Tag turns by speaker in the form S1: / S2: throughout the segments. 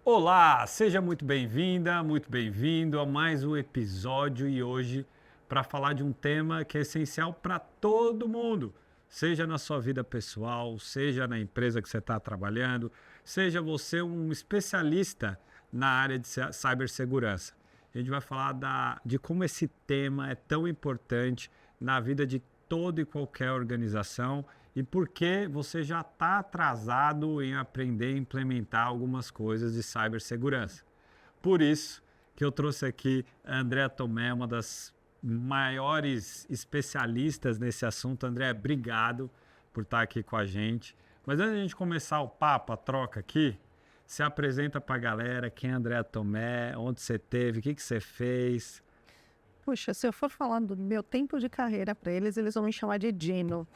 S1: Olá, seja muito bem-vinda, muito bem-vindo a mais um episódio e hoje para falar de um tema que é essencial para todo mundo, seja na sua vida pessoal, seja na empresa que você está trabalhando, seja você um especialista na área de cibersegurança. A gente vai falar de como esse tema é tão importante na vida de toda e qualquer organização e por que você já está atrasado em aprender e implementar algumas coisas de cibersegurança. Por isso que eu trouxe aqui a Andréa Tomé, uma das maiores especialistas nesse assunto. André, obrigado por estar aqui com a gente. Mas antes de a gente começar o papo, a troca aqui, se apresenta para a galera, quem é Andréa Tomé, onde você teve, o que você fez.
S2: Puxa, se eu for falar do meu tempo de carreira para eles, eles vão me chamar de Dino.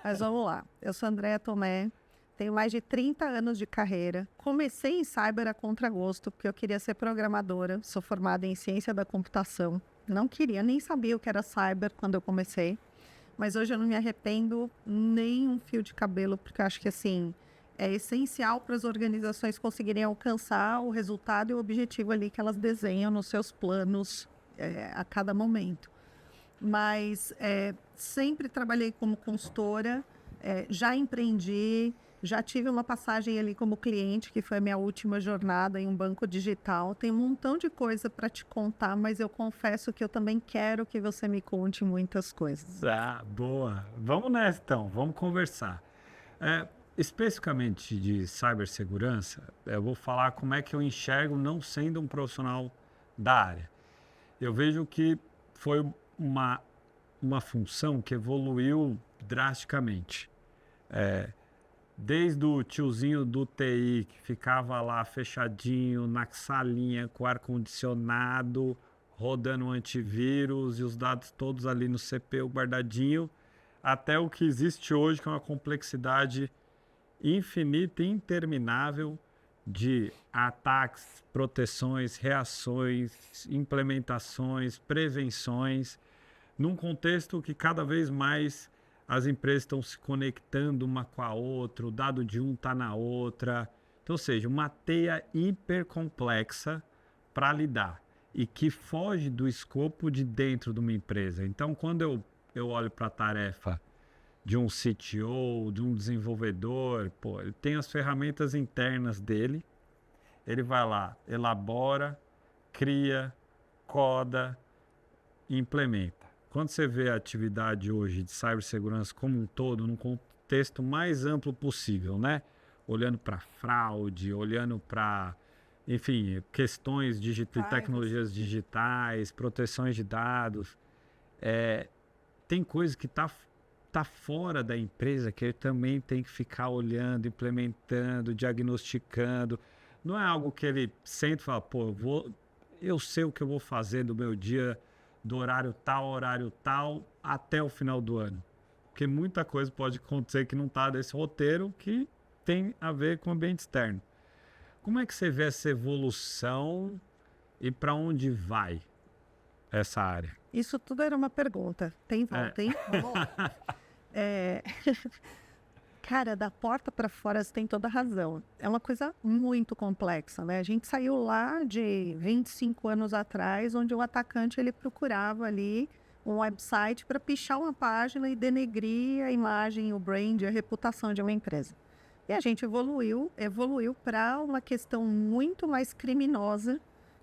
S2: Mas vamos lá. Eu sou Andréa Tomé, tenho mais de 30 anos de carreira. Comecei em cyber a contragosto, porque eu queria ser programadora. Sou formada em ciência da computação. Não queria, nem sabia o que era cyber quando eu comecei. Mas hoje eu não me arrependo nem um fio de cabelo, porque eu acho que assim é essencial para as organizações conseguirem alcançar o resultado e o objetivo ali que elas desenham nos seus planos a cada momento. Mas sempre trabalhei como consultora, já empreendi, já tive uma passagem ali como cliente, que foi a minha última jornada em um banco digital. Tem um montão de coisa para te contar, mas eu confesso que eu também quero que você me conte muitas coisas.
S1: Ah, boa. Vamos nessa então, vamos conversar. Especificamente de cibersegurança, eu vou falar como é que eu enxergo não sendo um profissional da área. Eu vejo que foi uma função que evoluiu drasticamente. Desde o tiozinho do TI que ficava lá fechadinho na salinha com ar-condicionado, rodando antivírus e os dados todos ali no CPU guardadinho, até o que existe hoje, que é uma complexidade infinita e interminável de ataques, proteções, reações, implementações, prevenções, num contexto que cada vez mais as empresas estão se conectando uma com a outra, o dado de um está na outra. Então, ou seja, uma teia hiper complexa para lidar e que foge do escopo de dentro de uma empresa. Então, quando eu olho para a tarefa de um CTO, de um desenvolvedor, pô, ele tem as ferramentas internas dele, ele vai lá, elabora, cria, coda e implementa. Quando você vê a atividade hoje de cibersegurança como um todo, num contexto mais amplo possível, né? Olhando para fraude, olhando para, enfim, questões de tecnologias digitais, proteções de dados, tem coisa que tá fora da empresa que ele também tem que ficar olhando, implementando, diagnosticando. Não é algo que ele sente e fala, pô, eu sei o que eu vou fazer do meu dia, do horário tal, até o final do ano. Porque muita coisa pode acontecer que não está nesse roteiro, que tem a ver com o ambiente externo. Como é que você vê essa evolução e para onde vai essa área?
S2: Isso tudo era uma pergunta. Tem volta, hein? Vamos lá. Cara, da porta para fora você tem toda a razão. É uma coisa muito complexa, né? A gente saiu lá de 25 anos atrás, onde o atacante ele procurava ali um website para pichar uma página e denegrir a imagem, o brand, a reputação de uma empresa. E a gente evoluiu para uma questão muito mais criminosa,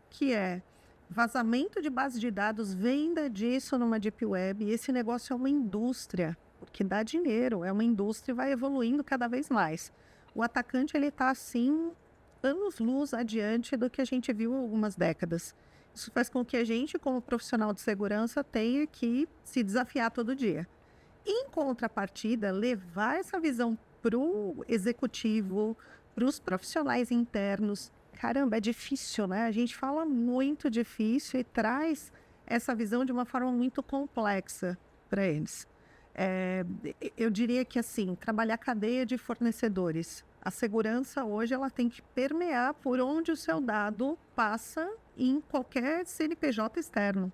S2: que é vazamento de base de dados, venda disso numa deep web. E esse negócio é uma indústria, porque dá dinheiro, é uma indústria e vai evoluindo cada vez mais. O atacante ele está assim anos-luz adiante do que a gente viu há algumas décadas. Isso faz com que a gente, como profissional de segurança, tenha que se desafiar todo dia. Em contrapartida, levar essa visão para o executivo, para os profissionais internos. Caramba, é difícil, né? A gente fala muito difícil e traz essa visão de uma forma muito complexa para eles. Eu diria que, assim, trabalhar cadeia de fornecedores. A segurança hoje ela tem que permear por onde o seu dado passa em qualquer CNPJ externo.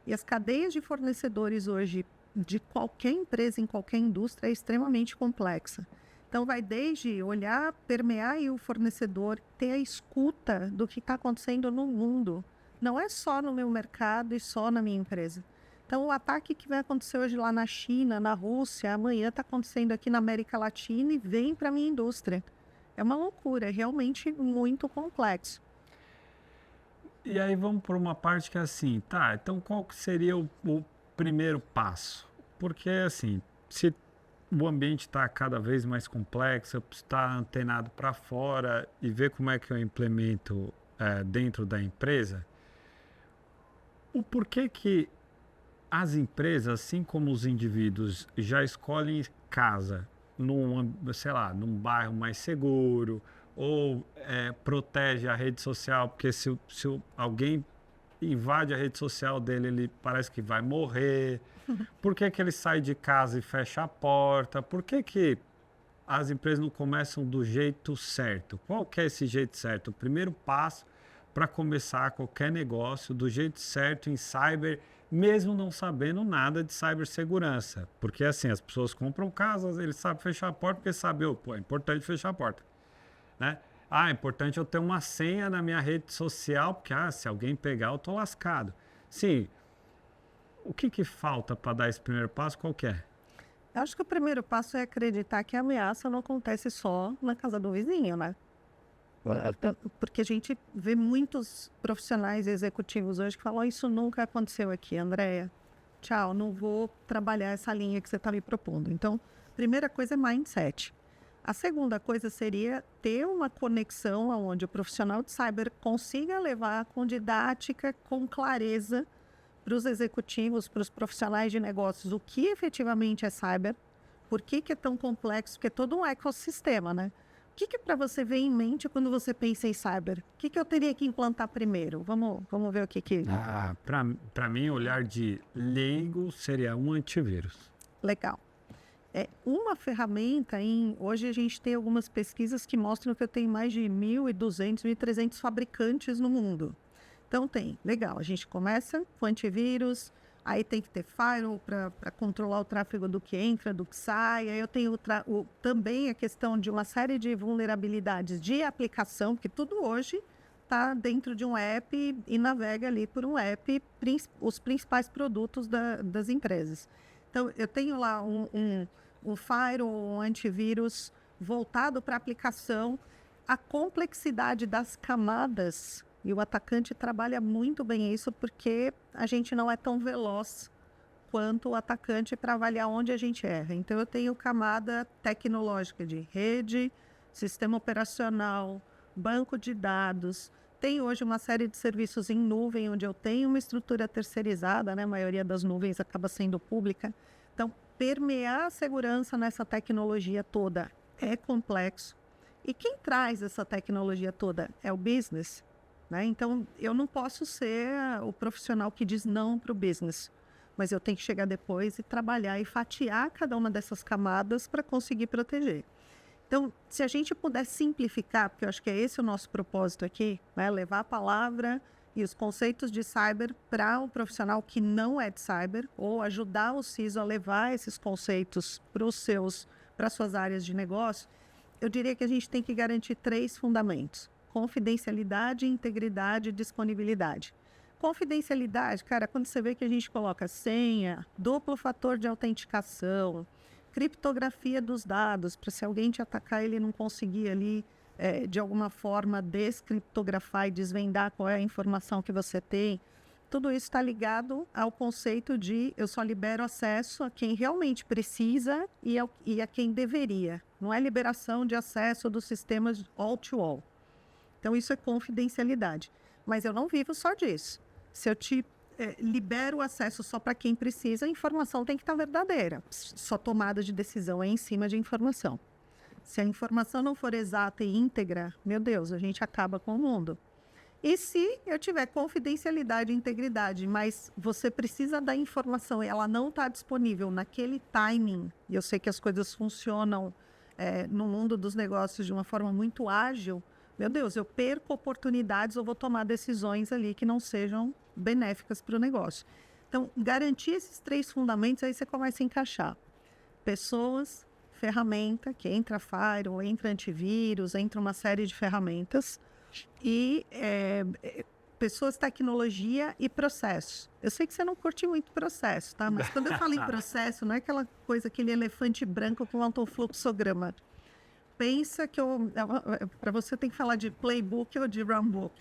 S2: E as cadeias de fornecedores hoje, de qualquer empresa, em qualquer indústria, é extremamente complexa. Então, vai desde olhar, permear aí o fornecedor, ter a escuta do que está acontecendo no mundo. Não é só no meu mercado e só na minha empresa. Então, o ataque que vai acontecer hoje lá na China, na Rússia, amanhã está acontecendo aqui na América Latina e vem para a minha indústria. É uma loucura, é realmente muito complexo.
S1: E aí vamos por uma parte que é assim, tá, então qual que seria o primeiro passo? Porque assim, se o ambiente está cada vez mais complexo, eu preciso estar antenado para fora e ver como é que eu implemento dentro da empresa, o porquê que as empresas, assim como os indivíduos, já escolhem casa sei lá, num bairro mais seguro, ou protege a rede social, porque se alguém invade a rede social dele, ele parece que vai morrer. Por que que ele sai de casa e fecha a porta? Por que que as empresas não começam do jeito certo? Qual que é esse jeito certo? O primeiro passo para começar qualquer negócio do jeito certo em cyber, mesmo não sabendo nada de cibersegurança. Porque assim, as pessoas compram casas, eles sabem fechar a porta porque sabem, é importante fechar a porta, né? É importante eu ter uma senha na minha rede social, porque se alguém pegar, eu tô lascado. Sim, o que falta para dar esse primeiro passo? Qual que é?
S2: Eu acho que o primeiro passo é acreditar que a ameaça não acontece só na casa do vizinho, né? Porque a gente vê muitos profissionais executivos hoje que falam, isso nunca aconteceu aqui, Andréia. Tchau, não vou trabalhar essa linha que você está me propondo. Então, primeira coisa é mindset. A segunda coisa seria ter uma conexão onde o profissional de cyber consiga levar com didática, com clareza, para os executivos, para os profissionais de negócios, o que efetivamente é cyber, por que é tão complexo, porque é todo um ecossistema, né? O que para você ver em mente quando você pensa em cyber? O que eu teria que implantar primeiro? Vamos ver o que...
S1: Para mim, olhar de leigo seria um antivírus.
S2: Legal. É uma ferramenta hoje a gente tem algumas pesquisas que mostram que eu tenho mais de 1.200, 1.300 fabricantes no mundo. Então legal, a gente começa com antivírus, aí tem que ter firewall para controlar o tráfego do que entra, do que sai. Aí eu tenho também a questão de uma série de vulnerabilidades de aplicação, porque tudo hoje está dentro de um app e navega ali por um app os principais produtos das empresas. Então, eu tenho lá um firewall, um antivírus voltado para aplicação. A complexidade das camadas, e o atacante trabalha muito bem isso, porque a gente não é tão veloz quanto o atacante para avaliar onde a gente erra. Então, eu tenho camada tecnológica de rede, sistema operacional, banco de dados. Tem hoje uma série de serviços em nuvem, onde eu tenho uma estrutura terceirizada, né? A maioria das nuvens acaba sendo pública. Então, permear a segurança nessa tecnologia toda é complexo. E quem traz essa tecnologia toda é o business, né? Então, eu não posso ser o profissional que diz não para o business, mas eu tenho que chegar depois e trabalhar e fatiar cada uma dessas camadas para conseguir proteger. Então, se a gente puder simplificar, porque eu acho que é esse o nosso propósito aqui, né? Levar a palavra e os conceitos de cyber para o profissional que não é de cyber, ou ajudar o CISO a levar esses conceitos para as suas áreas de negócio, eu diria que a gente tem que garantir 3 fundamentos: confidencialidade, integridade e disponibilidade. Confidencialidade, cara, quando você vê que a gente coloca senha, duplo fator de autenticação, criptografia dos dados, para se alguém te atacar, ele não conseguir ali, de alguma forma, descriptografar e desvendar qual é a informação que você tem. Tudo isso está ligado ao conceito de eu só libero acesso a quem realmente precisa e a quem deveria. Não é liberação de acesso dos sistemas all-to-all. Então, isso é confidencialidade. Mas eu não vivo só disso. Se eu te libero o acesso só para quem precisa, a informação tem que estar verdadeira. Só tomada de decisão é em cima de informação. Se a informação não for exata e íntegra, meu Deus, a gente acaba com o mundo. E se eu tiver confidencialidade e integridade, mas você precisa da informação e ela não está disponível naquele timing, e eu sei que as coisas funcionam no mundo dos negócios de uma forma muito ágil, meu Deus, eu perco oportunidades ou vou tomar decisões ali que não sejam benéficas para o negócio. Então, garantir esses 3 fundamentos, aí você começa a encaixar pessoas, ferramenta, que entra Firewall, entra antivírus, entra uma série de ferramentas, e pessoas, tecnologia e processo. Eu sei que você não curte muito processo, tá? Mas quando eu falo em processo, não é aquela coisa, aquele elefante branco com autofluxograma. Pensa que para você tem que falar de playbook ou de runbook.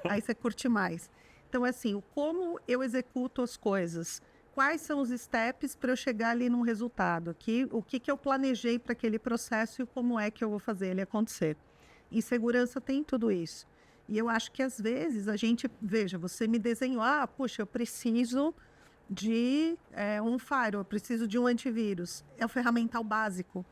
S2: Aí você curte mais. Então, assim, como eu executo as coisas, quais são os steps para eu chegar ali num resultado, o que eu planejei para aquele processo e como é que eu vou fazer ele acontecer. Em segurança tem tudo isso. E eu acho que às vezes a gente, veja, você me desenhou, puxa, eu preciso de um firewall, eu preciso de um antivírus. É o ferramental básico.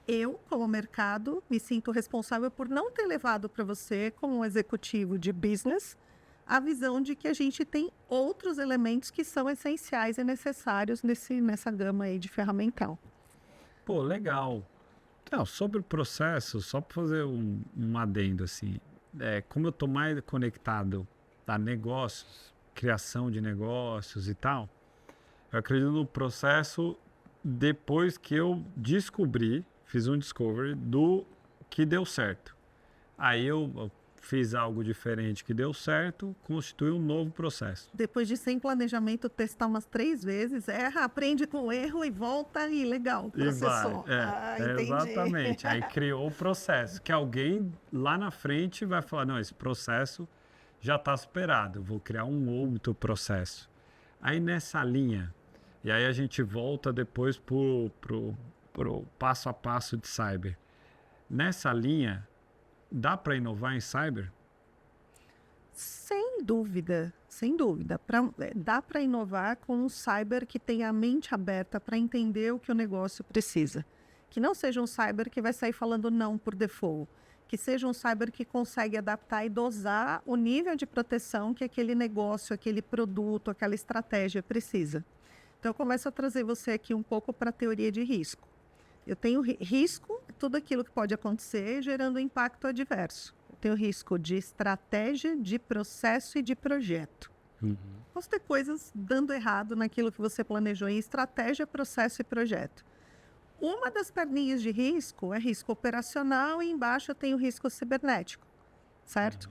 S2: Eu, como mercado, me sinto responsável por não ter levado para você, como um executivo de business, a visão de que a gente tem outros elementos que são essenciais e necessários nessa gama aí de ferramental.
S1: Pô, legal. Então, sobre o processo, só para fazer um adendo, assim, como eu estou mais conectado a negócios, criação de negócios e tal, eu acredito no processo depois que eu fiz um discovery do que deu certo. Aí eu fiz algo diferente que deu certo, constitui um novo processo.
S2: Depois de sem planejamento, testar umas 3 vezes, erra, aprende com o erro e volta e legal, processou.
S1: Entendi. Exatamente. Aí criou o processo, que alguém lá na frente vai falar, não, esse processo já está superado, eu vou criar um outro processo. Aí nessa linha, e aí a gente volta depois pro passo a passo de cyber. Nessa linha, dá para inovar em cyber?
S2: Sem dúvida, sem dúvida. Dá para inovar com um cyber que tenha a mente aberta para entender o que o negócio precisa. Que não seja um cyber que vai sair falando não por default. Que seja um cyber que consegue adaptar e dosar o nível de proteção que aquele negócio, aquele produto, aquela estratégia precisa. Então, eu começo a trazer você aqui um pouco para a teoria de risco. Eu tenho risco, tudo aquilo que pode acontecer, gerando impacto adverso. Eu tenho risco de estratégia, de processo e de projeto. Posso ter coisas dando errado naquilo que você planejou em estratégia, processo e projeto. Uma das perninhas de risco é risco operacional e embaixo eu tenho risco cibernético, certo?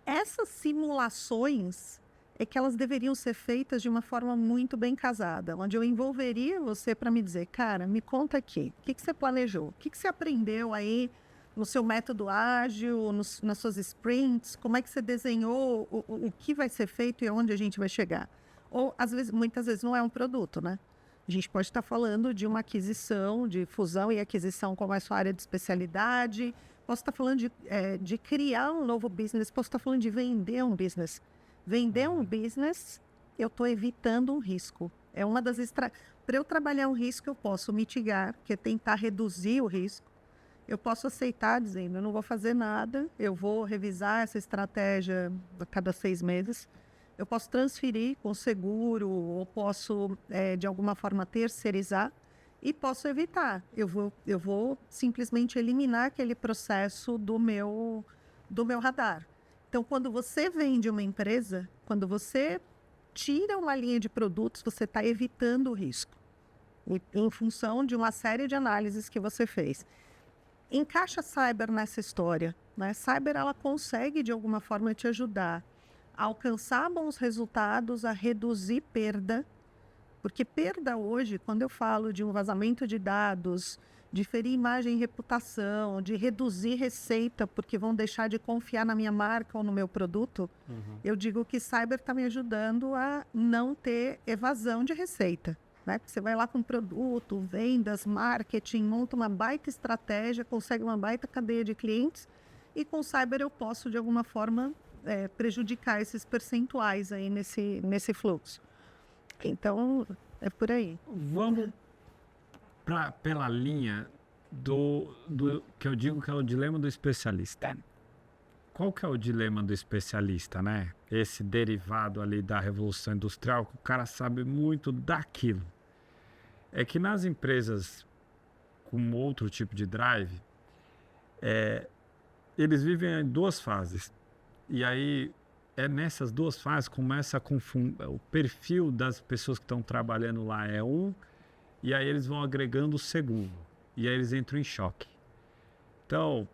S2: Essas simulações é que elas deveriam ser feitas de uma forma muito bem casada, onde eu envolveria você para me dizer, cara, me conta aqui, o que você planejou? O que você aprendeu aí no seu método ágil, nas suas sprints? Como é que você desenhou o que vai ser feito e onde a gente vai chegar? Ou, muitas vezes, não é um produto, né? A gente pode estar falando de uma aquisição, de fusão e aquisição com a sua área de especialidade. Posso estar falando de criar um novo business, posso estar falando de vender um business. Vender um business, eu estou evitando um risco. É uma das para eu trabalhar um risco, eu posso mitigar, que é tentar reduzir o risco. Eu posso aceitar dizendo, eu não vou fazer nada, eu vou revisar essa estratégia a cada 6 meses. Eu posso transferir com seguro, ou posso, de alguma forma, terceirizar. E posso evitar. Eu vou simplesmente eliminar aquele processo do meu radar. Então, quando você vende uma empresa, quando você tira uma linha de produtos, você está evitando o risco, em função de uma série de análises que você fez. Encaixa cyber nessa história, né? Cyber, ela consegue, de alguma forma, te ajudar a alcançar bons resultados, a reduzir perda, porque perda hoje, quando eu falo de um vazamento de dados, de ferir imagem e reputação, de reduzir receita, porque vão deixar de confiar na minha marca ou no meu produto, eu digo que cyber está me ajudando a não ter evasão de receita. Né? Porque você vai lá com produto, vendas, marketing, monta uma baita estratégia, consegue uma baita cadeia de clientes, e com cyber eu posso, de alguma forma, prejudicar esses percentuais aí nesse fluxo. Então, é por aí.
S1: Vamos pela linha do que eu digo que é o dilema do especialista. Qual que é o dilema do especialista, né? Esse derivado ali da Revolução Industrial, que o cara sabe muito daquilo. É que nas empresas com outro tipo de drive, eles vivem em 2 fases. E aí, nessas 2 fases, começa a confundir. O perfil das pessoas que estão trabalhando lá é um, e aí eles vão agregando o segundo. E aí eles entram em choque. Então,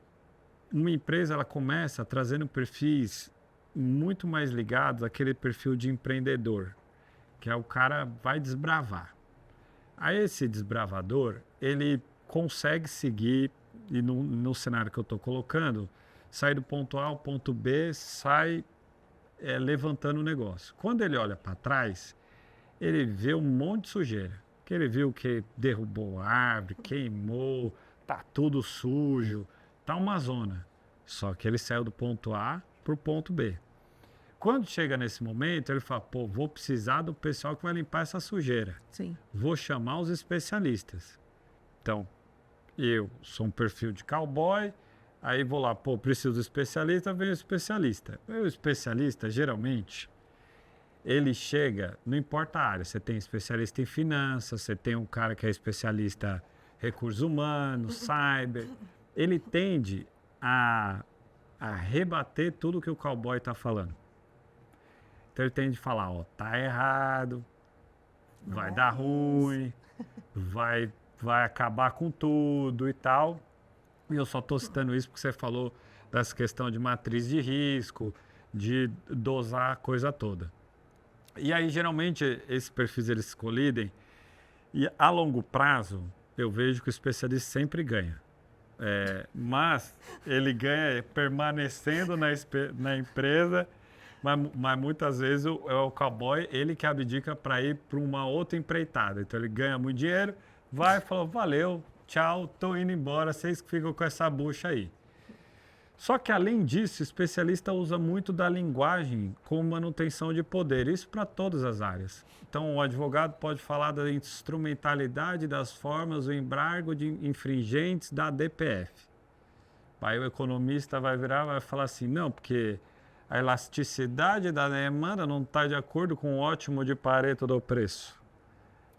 S1: uma empresa ela começa trazendo perfis muito mais ligados àquele perfil de empreendedor, que é o cara vai desbravar. Aí esse desbravador, ele consegue seguir, e no cenário que eu estou colocando, sai do ponto A ao ponto B, sai levantando o negócio. Quando ele olha para trás, ele vê um monte de sujeira. Que ele viu que derrubou árvore, queimou, tá tudo sujo, tá uma zona. Só que ele saiu do ponto A para o ponto B. Quando chega nesse momento, ele fala, pô, vou precisar do pessoal que vai limpar essa sujeira.
S2: Sim.
S1: Vou chamar os especialistas. Então, eu sou um perfil de cowboy, aí vou lá, pô, preciso de especialista, vem o especialista. O especialista, geralmente, ele chega, não importa a área, você tem especialista em finanças, você tem um cara que é especialista em recursos humanos, cyber, ele tende a rebater tudo que o cowboy está falando. Então ele tende a falar, ó, tá errado, vai dar ruim, vai acabar com tudo e tal. E eu só estou citando isso porque você falou dessa questão de matriz de risco, de dosar a coisa toda. E aí, geralmente, esses perfis eles se colidem e, a longo prazo, eu vejo que o especialista sempre ganha. Mas ele ganha permanecendo na empresa, mas muitas vezes o cowboy, ele que abdica para ir para uma outra empreitada. Então, ele ganha muito dinheiro, vai e fala, valeu, tchau, tô indo embora, vocês que ficam com essa bucha aí. Só que, além disso, o especialista usa muito da linguagem como manutenção de poder, isso para todas as áreas. Então, o advogado pode falar da instrumentalidade das formas do embargo de infringentes da DPF. Aí o economista vai virar e vai falar assim, não, porque a elasticidade da demanda não está de acordo com o ótimo de Pareto do preço.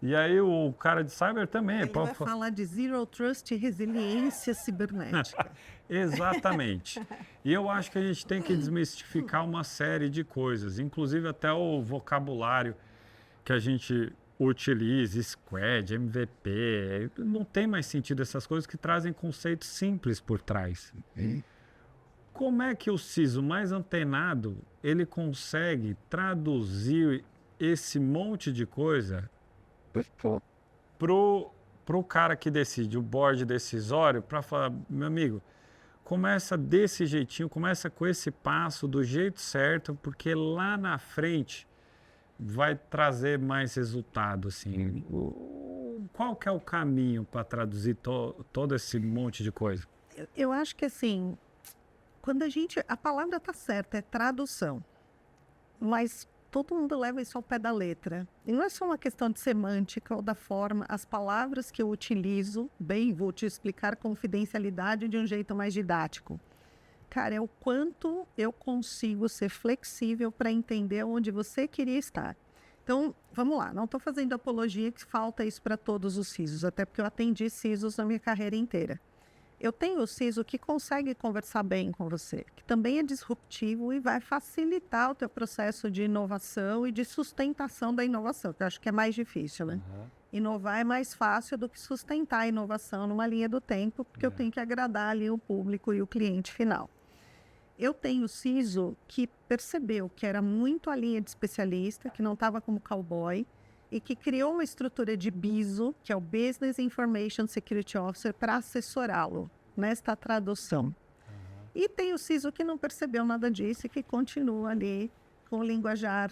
S1: E aí o cara de cyber também.
S2: Ele vai falar de Zero Trust e resiliência cibernética.
S1: Exatamente. E eu acho que a gente tem que desmistificar uma série de coisas, inclusive até o vocabulário que a gente utiliza, Squad, MVP. Não tem mais sentido essas coisas que trazem conceitos simples por trás. Como é que o CISO mais antenado, ele consegue traduzir esse monte de coisa pro cara que decide, o board decisório, para falar, meu amigo, começa desse jeitinho, começa com esse passo do jeito certo, porque lá na frente vai trazer mais resultado, assim. Qual que é o caminho para traduzir todo esse monte de coisa?
S2: Eu acho que assim, quando a palavra tá certa, é tradução, mas todo mundo leva isso ao pé da letra. E não é só uma questão de semântica ou da forma. As palavras que eu utilizo, vou te explicar confidencialidade de um jeito mais didático. Cara, é o quanto eu consigo ser flexível para entender onde você queria estar. Então, vamos lá. Não estou fazendo apologia que falta isso para todos os CISOs, até porque eu atendi CISOs na minha carreira inteira. Eu tenho o CISO que consegue conversar bem com você, que também é disruptivo e vai facilitar o teu processo de inovação e de sustentação da inovação, que eu acho que é mais difícil, né? Inovar é mais fácil do que sustentar a inovação numa linha do tempo, porque eu tenho que agradar ali o público e o cliente final. Eu tenho o CISO que percebeu que era muito a linha de especialista, que não estava como cowboy, e que criou uma estrutura de BISO, que é o Business Information Security Officer, para assessorá-lo nesta tradução. E tem o CISO que não percebeu nada disso e que continua ali com o linguajar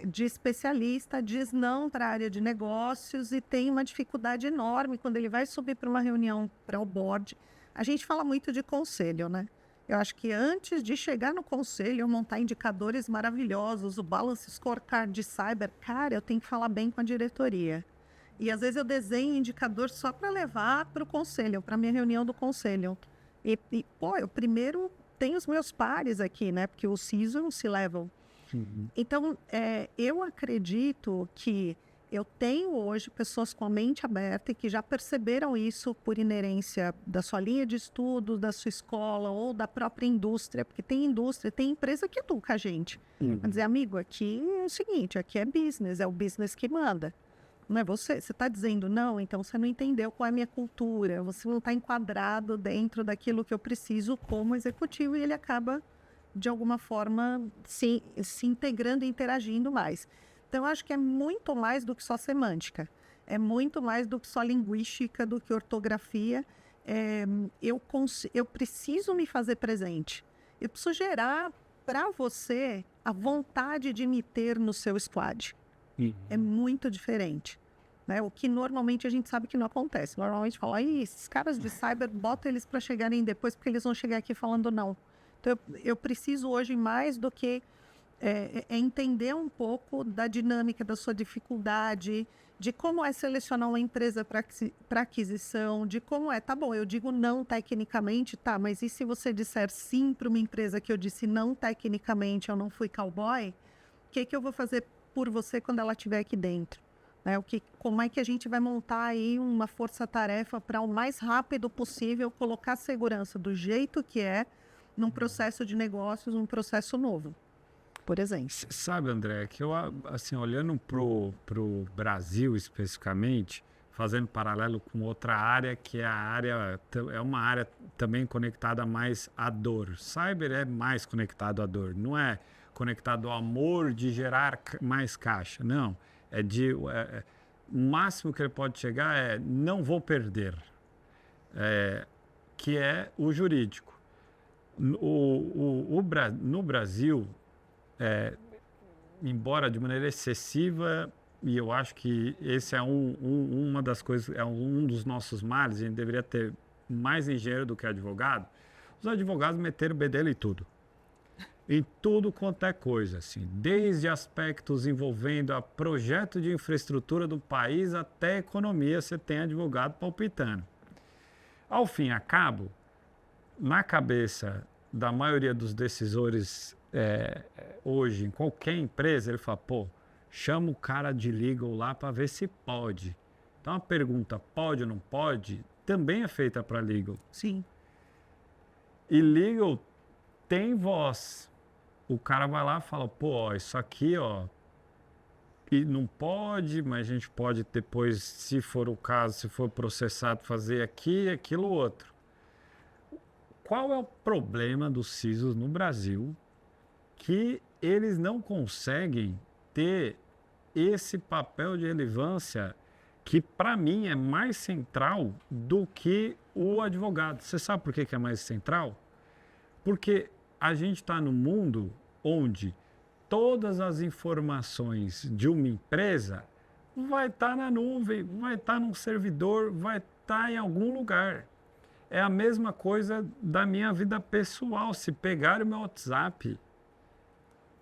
S2: de especialista, diz não para a área de negócios e tem uma dificuldade enorme quando ele vai subir para uma reunião para o board. A gente fala muito de conselho, né? Eu acho que antes de chegar no conselho, eu montar indicadores maravilhosos, o Balance Scorecard de cyber, cara, eu tenho que falar bem com a diretoria. E às vezes eu desenho indicador só para levar para o conselho, para a minha reunião do conselho. Pô, eu primeiro tenho os meus pares aqui, né? Porque o CISO é um C-level. Então, eu acredito que eu tenho hoje pessoas com a mente aberta e que já perceberam isso por inerência da sua linha de estudo, da sua escola ou da própria indústria, porque tem indústria, tem empresa que educa a gente. Vai dizer, amigo, aqui é o seguinte, aqui é business, é o business que manda. Não é você. Você está dizendo não, então você não entendeu qual é a minha cultura, você não está enquadrado dentro daquilo que eu preciso como executivo, e ele acaba, de alguma forma, se integrando e interagindo mais. Então, eu acho que é muito mais do que só semântica, é muito mais do que só linguística, do que ortografia. Eu preciso me fazer presente, eu preciso gerar para você a vontade de me ter no seu squad. É muito diferente, né? O que normalmente a gente sabe que não acontece. Normalmente fala, esses caras de cyber, bota eles para chegarem depois, porque eles vão chegar aqui falando não. Então, eu preciso hoje mais do que entender um pouco da dinâmica, da sua dificuldade, de como é selecionar uma empresa para aquisição, de como tá bom, eu digo não tecnicamente, tá, mas e se você disser sim para uma empresa que eu disse não tecnicamente, eu não fui cowboy, o que eu vou fazer por você quando ela estiver aqui dentro? Né? Como é que a gente vai montar aí uma força-tarefa para o mais rápido possível colocar segurança do jeito que num processo de negócios, um processo novo, por exemplo.
S1: Sabe, André, que eu, assim, olhando pro Brasil especificamente, fazendo paralelo com outra área, que é uma área também conectada mais à dor. Cyber é mais conectado à dor, não é conectado ao amor de gerar mais caixa, não. O máximo que ele pode chegar é não vou perder, que é o jurídico. No Brasil, embora de maneira excessiva, e eu acho que esse é uma das coisas, é um dos nossos males, a gente deveria ter mais engenheiro do que advogado. Os advogados meteram o bedelho em tudo. Em tudo quanto é coisa, assim, desde aspectos envolvendo a projeto de infraestrutura do país até economia, você tem advogado palpitando. Ao fim e a cabo, na cabeça da maioria dos decisores hoje, em qualquer empresa, ele fala, pô, chama o cara de legal lá para ver se pode. Então a pergunta pode ou não pode também é feita para legal.
S2: Sim.
S1: E legal tem voz. O cara vai lá e fala, pô, ó, isso aqui, ó, e não pode, mas a gente pode depois, se for o caso, se for processado, fazer aqui, aquilo, outro. Qual é o problema dos CISOs no Brasil que eles não conseguem ter esse papel de relevância que, para mim, é mais central do que o advogado? Você sabe por que é mais central? Porque a gente está num mundo onde todas as informações de uma empresa vai estar na nuvem, vai estar num servidor, vai estar em algum lugar. É a mesma coisa da minha vida pessoal. Se pegar o meu WhatsApp,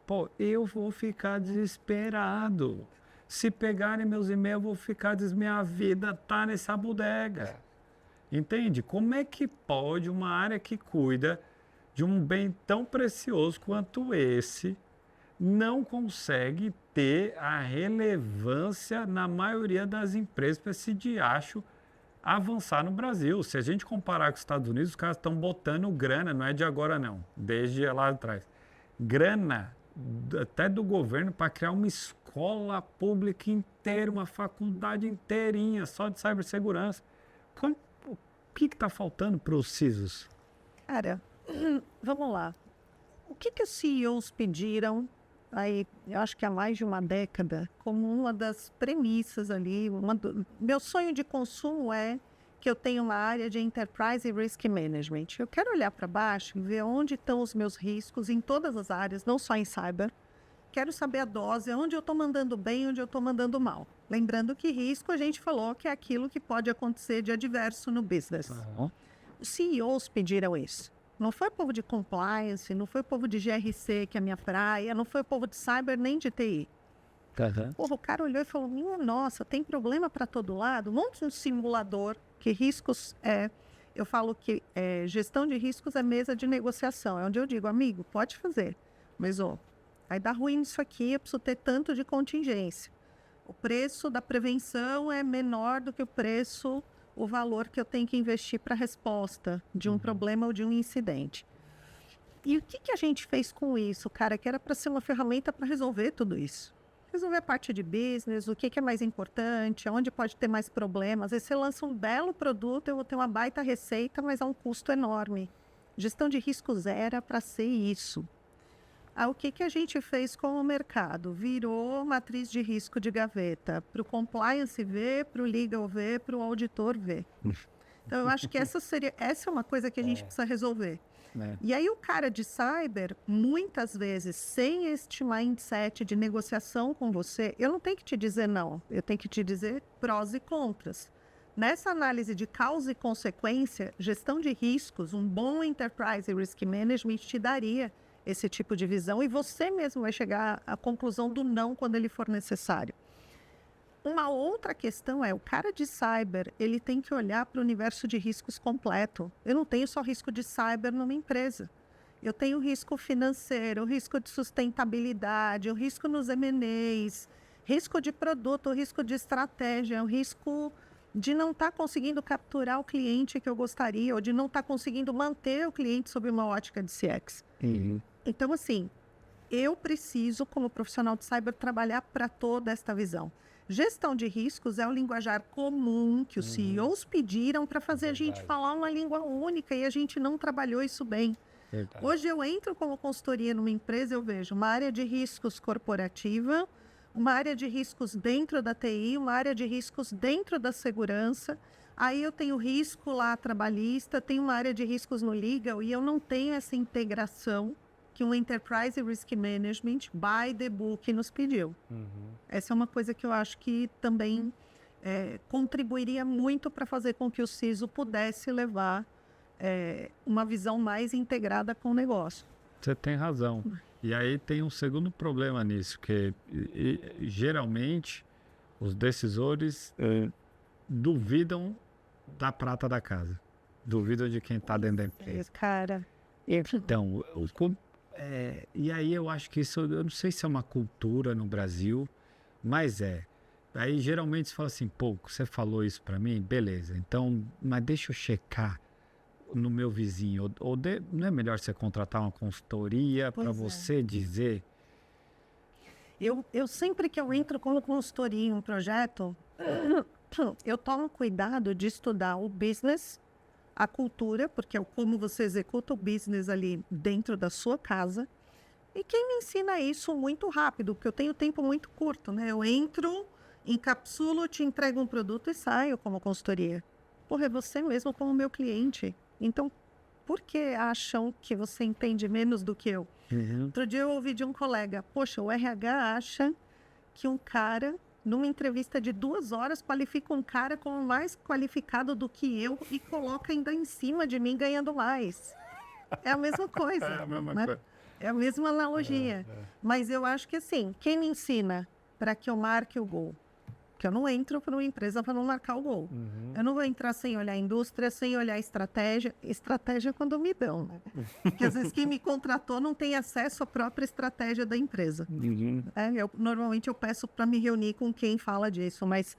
S1: pô, eu vou ficar desesperado. Se pegarem meus e-mails, eu vou ficar minha vida tá nessa bodega. Entende? Como é que pode uma área que cuida de um bem tão precioso quanto esse não consegue ter a relevância na maioria das empresas para esse diacho avançar no Brasil? Se a gente comparar com os Estados Unidos, os caras estão botando grana, não é de agora não, desde lá atrás, grana até do governo para criar uma escola pública inteira, uma faculdade inteirinha só de cibersegurança. O que está faltando para os CISOs?
S2: Cara, vamos lá. O que os CEOs pediram, aí, eu acho que há mais de uma década, como uma das premissas ali, meu sonho de consumo é que eu tenha uma área de Enterprise Risk Management. Eu quero olhar para baixo e ver onde estão os meus riscos em todas as áreas, não só em cyber. Quero saber a dose, onde eu estou mandando bem, onde eu estou mandando mal. Lembrando que risco, a gente falou que é aquilo que pode acontecer de adverso no business.
S1: Uhum.
S2: Os CEOs pediram isso. Não foi o povo de compliance, não foi o povo de GRC, que é a minha praia, não foi o povo de cyber nem de TI.
S1: Uhum.
S2: Porra, o cara olhou e falou, minha nossa, tem problema para todo lado? Monte um simulador, que riscos eu falo que gestão de riscos é mesa de negociação. É onde eu digo, amigo, pode fazer, mas vai dar ruim isso aqui, eu preciso ter tanto de contingência. O preço da prevenção é menor do que o valor que eu tenho que investir para a resposta de um problema ou de um incidente. E o que a gente fez com isso, cara? Que era para ser uma ferramenta para resolver tudo isso. Resolver a parte de business, o que é mais importante, onde pode ter mais problemas. Às vezes você lança um belo produto, eu vou ter uma baita receita, mas há um custo enorme. Gestão de riscos era para ser isso. O que a gente fez com o mercado? Virou matriz de risco de gaveta, para o compliance ver, para o legal ver, para o auditor ver. Então, eu acho que essa é uma coisa que a gente precisa resolver. E aí, o cara de cyber, muitas vezes, sem este mindset de negociação com você, eu não tenho que te dizer não, eu tenho que te dizer prós e contras. Nessa análise de causa e consequência, gestão de riscos, um bom Enterprise Risk Management te daria esse tipo de visão e você mesmo vai chegar à conclusão do não quando ele for necessário. Uma outra questão é, o cara de cyber, ele tem que olhar para o universo de riscos completo. Eu não tenho só risco de cyber numa empresa. Eu tenho risco financeiro, risco de sustentabilidade, o risco nos M&As, risco de produto, risco de estratégia, o risco de não estar conseguindo capturar o cliente que eu gostaria, ou de não estar conseguindo manter o cliente sob uma ótica de CX. Então, assim, eu preciso, como profissional de cyber, trabalhar para toda esta visão. Gestão de riscos é o linguajar comum que os CEOs pediram para fazer a gente falar uma língua única e a gente não trabalhou isso bem. Hoje eu entro como consultoria numa empresa, eu vejo uma área de riscos corporativa, uma área de riscos dentro da TI, uma área de riscos dentro da segurança. Aí eu tenho risco lá trabalhista, tenho uma área de riscos no legal e eu não tenho essa integração que um Enterprise Risk Management by the book nos pediu. Essa é uma coisa que eu acho que também contribuiria muito para fazer com que o CISO pudesse levar uma visão mais integrada com o negócio.
S1: Você tem razão. E aí tem um segundo problema nisso, que geralmente os decisores duvidam da prata da casa. Duvidam de quem está dentro da empresa.
S2: Cara.
S1: Então, e aí eu acho que isso, eu não sei se é uma cultura no Brasil, mas é. Aí geralmente você fala assim, pô, você falou isso para mim? Beleza, então, mas deixa eu checar no meu vizinho. Não é melhor você contratar uma consultoria para você dizer?
S2: Eu sempre que eu entro como consultoria em um projeto, eu tomo cuidado de estudar o business, a cultura, porque é como você executa o business ali dentro da sua casa. E quem me ensina isso muito rápido, porque eu tenho tempo muito curto, né? Eu entro, encapsulo, te entrego um produto e saio como consultoria. Porra, é você mesmo como meu cliente. Então, por que acham que você entende menos do que eu? Outro dia eu ouvi de um colega, poxa, o RH acha que um cara, numa entrevista de 2 horas, qualifica um cara como mais qualificado do que eu e coloca ainda em cima de mim ganhando mais. É a mesma coisa.
S1: É a mesma
S2: né?
S1: coisa.
S2: É a mesma analogia. Mas eu acho que assim, quem me ensina para que eu marque o gol? Porque eu não entro para uma empresa para não marcar o gol. Eu não vou entrar sem olhar a indústria, sem olhar a estratégia. Estratégia é quando me dão, né? Porque às vezes quem me contratou não tem acesso à própria estratégia da empresa. Normalmente eu peço para me reunir com quem fala disso, mas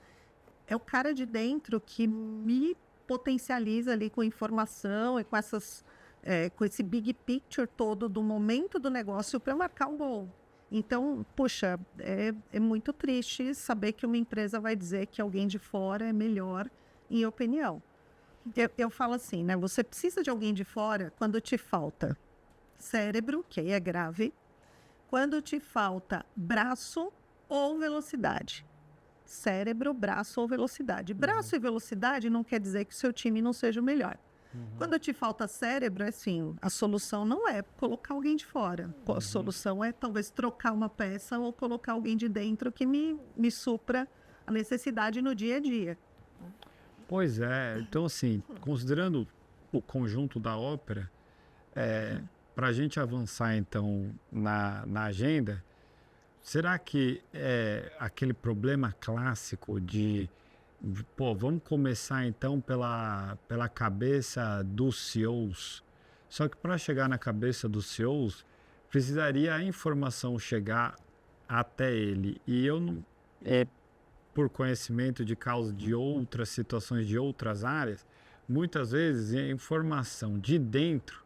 S2: é o cara de dentro que me potencializa ali com informação e com com esse big picture todo do momento do negócio para marcar o gol. Então, puxa, é muito triste saber que uma empresa vai dizer que alguém de fora é melhor, em opinião. Eu falo assim, né? Você precisa de alguém de fora quando te falta cérebro, que aí é grave, quando te falta braço ou velocidade. Cérebro, braço ou velocidade. Braço e velocidade não quer dizer que o seu time não seja o melhor. Quando te falta cérebro, assim, a solução não é colocar alguém de fora. A solução é talvez trocar uma peça ou colocar alguém de dentro que me supra a necessidade no dia a dia.
S1: Pois é. Então, assim, considerando o conjunto da ópera, para a gente avançar, então, na agenda, será que aquele problema clássico de pô, vamos começar então pela cabeça dos CEOs. Só que para chegar na cabeça dos CEOs, precisaria a informação chegar até ele. E eu não, por conhecimento de causa de outras situações de outras áreas, muitas vezes a informação de dentro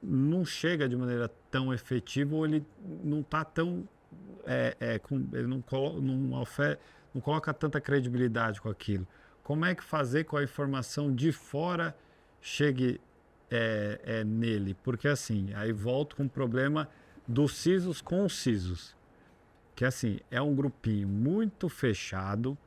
S1: não chega de maneira tão efetiva ou ele não está tão ele não coloca tanta credibilidade com aquilo. Como é que fazer com a informação de fora chegue nele? Porque assim, aí volto com o problema dos CISOs com os CISOs. Que assim, é um grupinho muito fechado,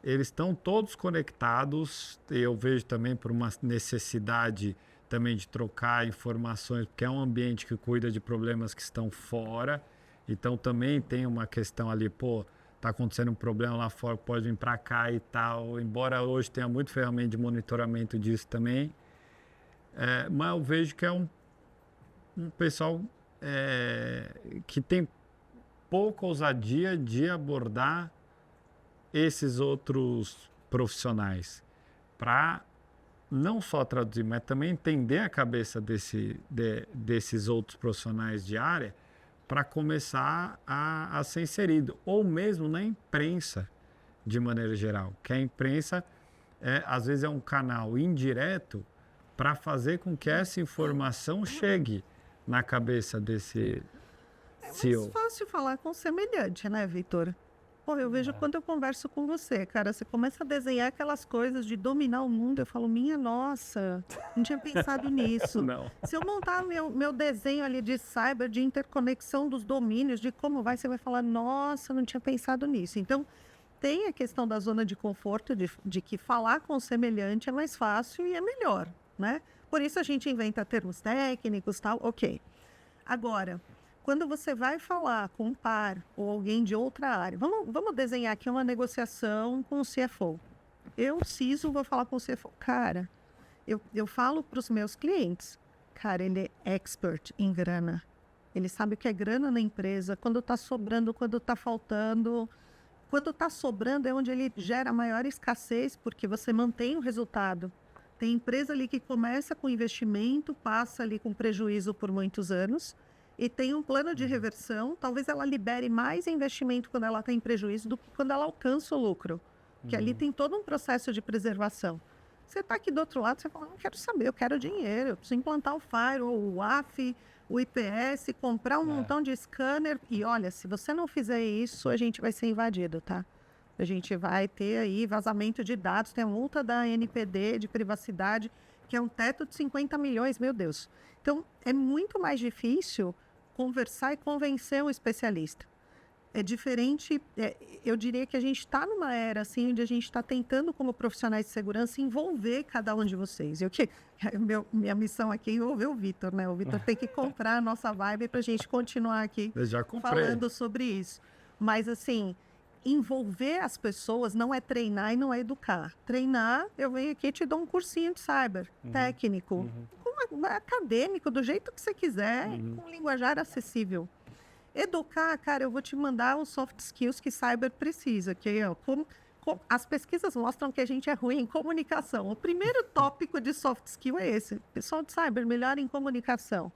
S1: eles estão todos conectados, eu vejo também por uma necessidade também de trocar informações, porque é um ambiente que cuida de problemas que estão fora, então também tem uma questão ali, tá acontecendo um problema lá fora, pode vir para cá e tal, embora hoje tenha muito ferramenta de monitoramento disso também, mas eu vejo que é um pessoal que tem pouca ousadia de abordar esses outros profissionais para não só traduzir, mas também entender a cabeça desses outros profissionais de área para começar a ser inserido, ou mesmo na imprensa de maneira geral, que a imprensa às vezes é um canal indireto para fazer com que essa informação chegue na cabeça desse CEO.
S2: É mais fácil falar com semelhante, né, Vitor? Eu vejo quando eu converso com você, cara, você começa a desenhar aquelas coisas de dominar o mundo, eu falo, minha nossa, não tinha pensado nisso.
S1: Não.
S2: Se eu montar meu desenho ali de cyber, de interconexão dos domínios, de como vai, você vai falar, nossa, não tinha pensado nisso. Então, tem a questão da zona de conforto, de que falar com o semelhante é mais fácil e é melhor, né? Por isso a gente inventa termos técnicos, tal, ok. Agora, quando você vai falar com um par ou alguém de outra área, vamos desenhar aqui uma negociação com o CFO. Eu, CISO, vou falar com o CFO. Cara, eu falo para os meus clientes, cara, ele é expert em grana. Ele sabe o que é grana na empresa, quando está sobrando, quando está faltando. Quando está sobrando é onde ele gera maior escassez, porque você mantém o resultado. Tem empresa ali que começa com investimento, passa ali com prejuízo por muitos anos, e tem um plano de reversão, talvez ela libere mais investimento quando ela tem prejuízo do que quando ela alcança o lucro. Que ali tem todo um processo de preservação. Você está aqui do outro lado, você fala, não quero saber, eu quero dinheiro, eu preciso implantar o Firewall, o WAF, o IPS, comprar um montão de scanner. E olha, se você não fizer isso, a gente vai ser invadido, tá? A gente vai ter aí vazamento de dados, tem a multa da NPD de privacidade, que é um teto de 50 milhões, meu Deus. Então, é muito mais difícil conversar e convencer um especialista. É diferente, eu diria que a gente está numa era assim, onde a gente está tentando, como profissionais de segurança, envolver cada um de vocês. Minha missão aqui é envolver o Vitor, né? O Vitor tem que comprar a nossa vibe para a gente continuar aqui falando sobre isso. Mas, assim, envolver as pessoas não é treinar e não é educar. Treinar, eu venho aqui e te dou um cursinho de cyber, técnico, acadêmico, do jeito que você quiser, com linguajar acessível. Educar, cara, eu vou te mandar os soft skills que cyber precisa, que as pesquisas mostram que a gente é ruim em comunicação. O primeiro tópico de soft skill é esse. Pessoal de cyber, melhor em comunicação.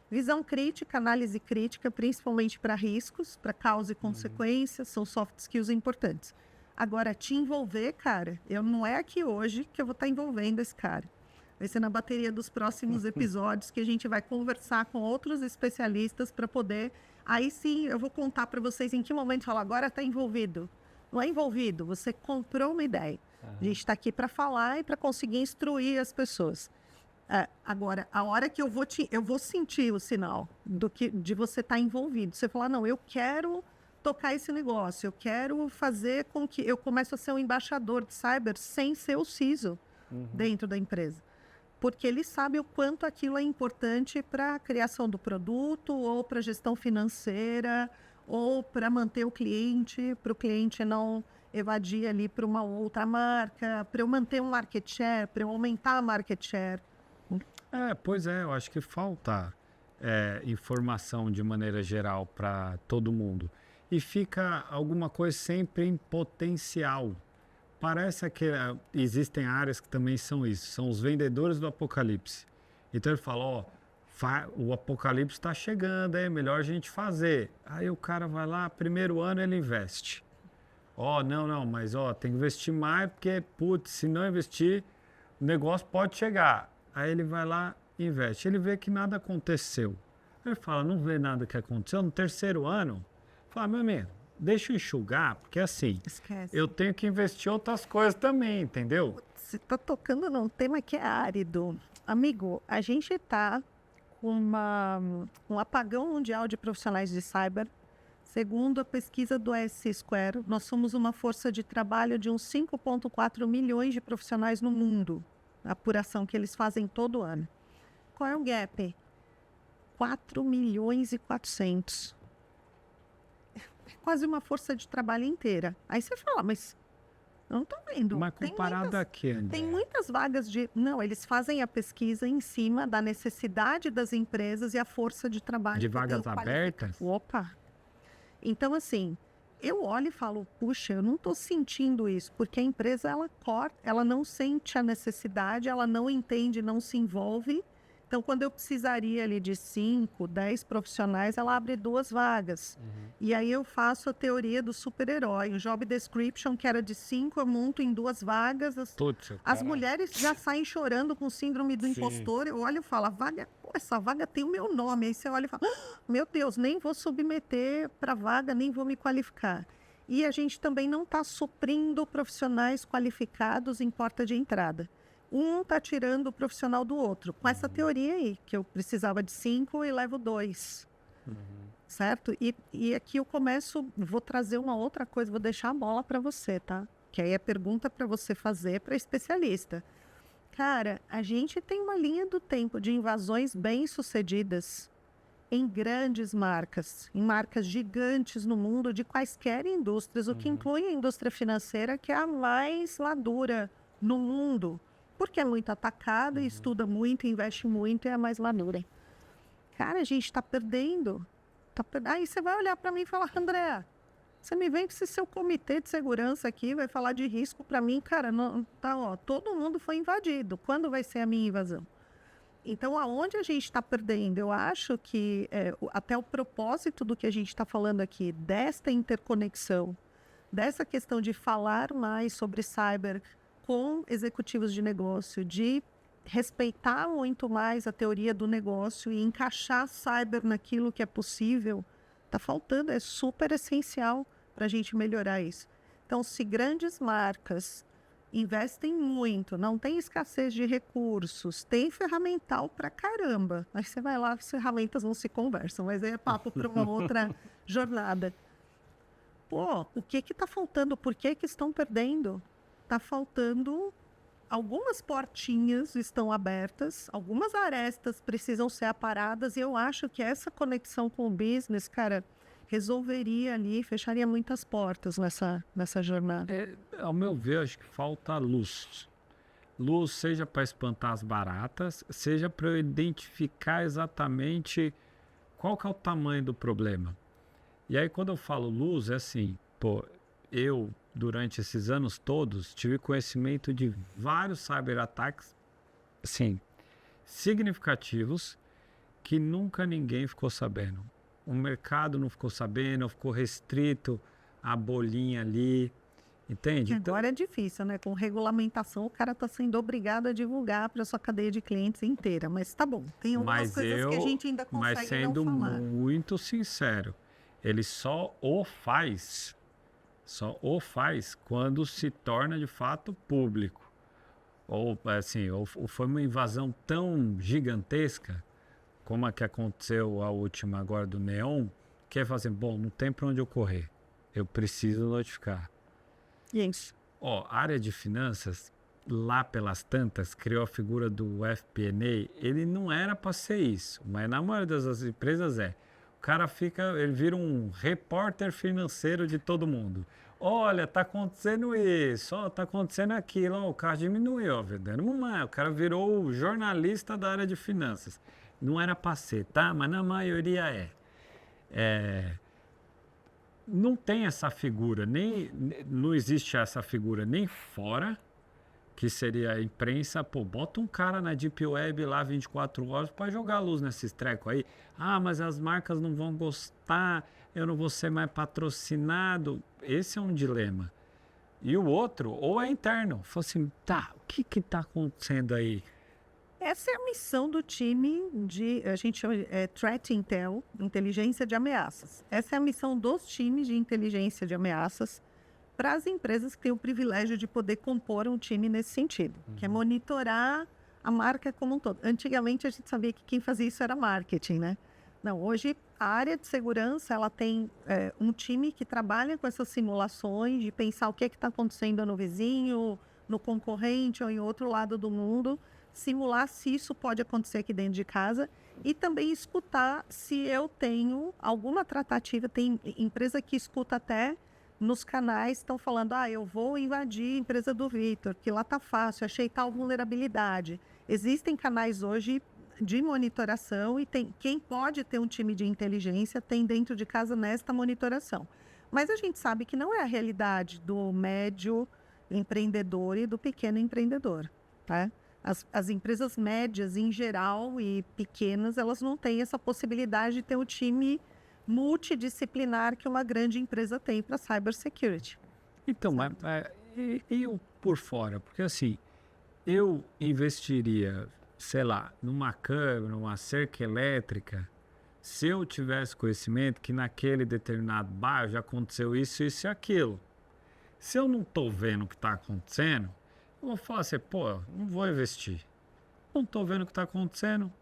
S2: Visão crítica, análise crítica, principalmente para riscos, para causa e consequência, são soft skills importantes. Agora, te envolver, cara, não é aqui hoje que eu vou estar envolvendo esse cara. Vai ser na bateria dos próximos episódios que a gente vai conversar com outros especialistas para poder... Aí sim, eu vou contar para vocês em que momento falar, agora está envolvido. Não é envolvido, você comprou uma ideia. A gente está aqui para falar e para conseguir instruir as pessoas. Agora, a hora que eu vou sentir o sinal de você estar envolvido. Você falar, não, eu quero tocar esse negócio, eu quero fazer com que eu comece a ser um embaixador de cyber sem ser o CISO dentro da empresa. Porque ele sabe o quanto aquilo é importante para a criação do produto, ou para a gestão financeira, ou para manter o cliente, para o cliente não evadir ali para uma outra marca, para eu manter um market share, para eu aumentar a market share.
S1: Pois é, eu acho que falta informação de maneira geral para todo mundo. E fica alguma coisa sempre em potencial. Parece que existem áreas que também são isso, são os vendedores do apocalipse. Então ele fala, o apocalipse está chegando, é melhor a gente fazer. Aí o cara vai lá, primeiro ano ele investe. Mas tem que investir mais, porque, se não investir, o negócio pode chegar. Aí ele vai lá, investe. Ele vê que nada aconteceu. Ele fala, não vê nada que aconteceu. No terceiro ano, Fala, meu amigo, deixa eu enxugar, porque assim,
S2: Esquece.
S1: eu tenho que investir em outras coisas também, entendeu?
S2: Você está tocando num tema que é árido. Amigo, a gente está com um apagão mundial de profissionais de cyber. Segundo a pesquisa do ESG Square, nós somos uma força de trabalho de uns 5,4 milhões de profissionais no mundo. A apuração que eles fazem todo ano. Qual é o gap? 4 milhões e 400. É quase uma força de trabalho inteira. Aí você fala, mas eu não estou vendo.
S1: Mas comparado a quê, André?
S2: Tem muitas vagas de... Não, eles fazem a pesquisa em cima da necessidade das empresas e a força de trabalho.
S1: De vagas abertas?
S2: Opa! Então, assim, eu olho e falo, puxa, eu não estou sentindo isso, porque a empresa, ela corta, ela não sente a necessidade, ela não entende, não se envolve. Então, quando eu precisaria ali de 5, 10 profissionais, ela abre 2 vagas. E aí eu faço a teoria do super-herói. O job description, que era de 5, eu monto em 2 vagas. As mulheres já saem chorando com síndrome do impostor. Eu olho e falo, essa vaga tem o meu nome. Aí você olha e fala, meu Deus, nem vou submeter para vaga, nem vou me qualificar. E a gente também não está suprindo profissionais qualificados em porta de entrada. Um está tirando o profissional do outro. Com essa teoria aí, que eu precisava de 5 e levo 2. Certo? E aqui eu vou trazer uma outra coisa, vou deixar a bola para você, tá? Que aí é pergunta para você fazer para especialista. Cara, a gente tem uma linha do tempo de invasões bem-sucedidas em grandes marcas, em marcas gigantes no mundo, de quaisquer indústrias, o que inclui a indústria financeira, que é a mais madura no mundo. Porque é muito atacada, estuda muito, investe muito e é a mais madura. Cara, a gente está perdendo. Aí você vai olhar para mim e falar, André, você me vem com esse seu comitê de segurança aqui, vai falar de risco para mim, cara, não, tá, ó, todo mundo foi invadido. Quando vai ser a minha invasão? Então, aonde a gente está perdendo? Eu acho que até o propósito do que a gente está falando aqui, desta interconexão, dessa questão de falar mais sobre cyber com executivos de negócio, de respeitar muito mais a teoria do negócio e encaixar cyber naquilo que é possível, está faltando, é super essencial para a gente melhorar isso. Então, se grandes marcas investem muito, não tem escassez de recursos, tem ferramental para caramba. Aí você vai lá, as ferramentas não se conversam, mas aí é papo para uma outra jornada. Pô, o que está faltando? Por que estão perdendo? Está faltando, algumas portinhas estão abertas, algumas arestas precisam ser aparadas e eu acho que essa conexão com o business, cara, resolveria ali, fecharia muitas portas nessa jornada.
S1: Ao meu ver, acho que falta luz. Luz seja para espantar as baratas, seja para eu identificar exatamente qual que é o tamanho do problema. E aí quando eu falo luz, é assim, pô, eu... durante esses anos todos, tive conhecimento de vários cyberataques, sim, significativos, que nunca ninguém ficou sabendo. O mercado não ficou sabendo, ficou restrito a bolinha ali, entende?
S2: Agora é difícil, né? Com regulamentação, o cara está sendo obrigado a divulgar para a sua cadeia de clientes inteira. Mas tá bom, tem algumas coisas que a gente ainda consegue
S1: mas sendo
S2: não falar.
S1: muito sincero, ele só o faz quando se torna de fato público. Ou assim, ou foi uma invasão tão gigantesca, como a que aconteceu a última agora do Neon, que é fazer, bom, não tem para onde eu correr. Eu preciso notificar.
S2: Isso.
S1: Ó, a área de finanças, lá pelas tantas, criou a figura do FP&A. Ele não era para ser isso, mas na maioria das empresas é. O cara ele vira um repórter financeiro de todo mundo. Olha, tá acontecendo isso, ó, tá acontecendo aquilo, ó, o carro diminuiu, ó, vendendo mais. O cara virou o jornalista da área de finanças. Não era para ser, tá? Mas na maioria não tem essa figura, não existe essa figura nem fora, que seria a imprensa. Pô, bota um cara na Deep Web lá 24 horas para jogar luz nesses trecos aí. Ah, mas as marcas não vão gostar, eu não vou ser mais patrocinado. Esse é um dilema. E o outro, ou é interno. Fala assim, tá, o que tá acontecendo aí?
S2: Essa é a missão do time a gente chama de Threat Intel, inteligência de ameaças. Essa é a missão dos times de inteligência de ameaças para as empresas que têm o privilégio de poder compor um time nesse sentido, que é monitorar a marca como um todo. Antigamente a gente sabia que quem fazia isso era marketing, né? Não, hoje a área de segurança ela tem um time que trabalha com essas simulações de pensar o que está acontecendo no vizinho, no concorrente ou em outro lado do mundo, simular se isso pode acontecer aqui dentro de casa e também escutar se eu tenho alguma tratativa. Tem empresa que escuta até nos canais, estão falando, eu vou invadir a empresa do Vitor, que lá tá fácil, achei tal vulnerabilidade. Existem canais hoje de monitoração e quem pode ter um time de inteligência tem dentro de casa nesta monitoração. Mas a gente sabe que não é a realidade do médio empreendedor e do pequeno empreendedor, tá? As empresas médias, em geral, e pequenas, elas não têm essa possibilidade de ter um time multidisciplinar que uma grande empresa tem para cybersecurity.
S1: Então, mas eu por fora, porque assim, eu investiria, sei lá, numa câmera, numa cerca elétrica, se eu tivesse conhecimento que naquele determinado bairro já aconteceu isso, isso e aquilo. Se eu não estou vendo o que está acontecendo, eu vou falar assim, não vou investir. Não estou vendo o que está acontecendo.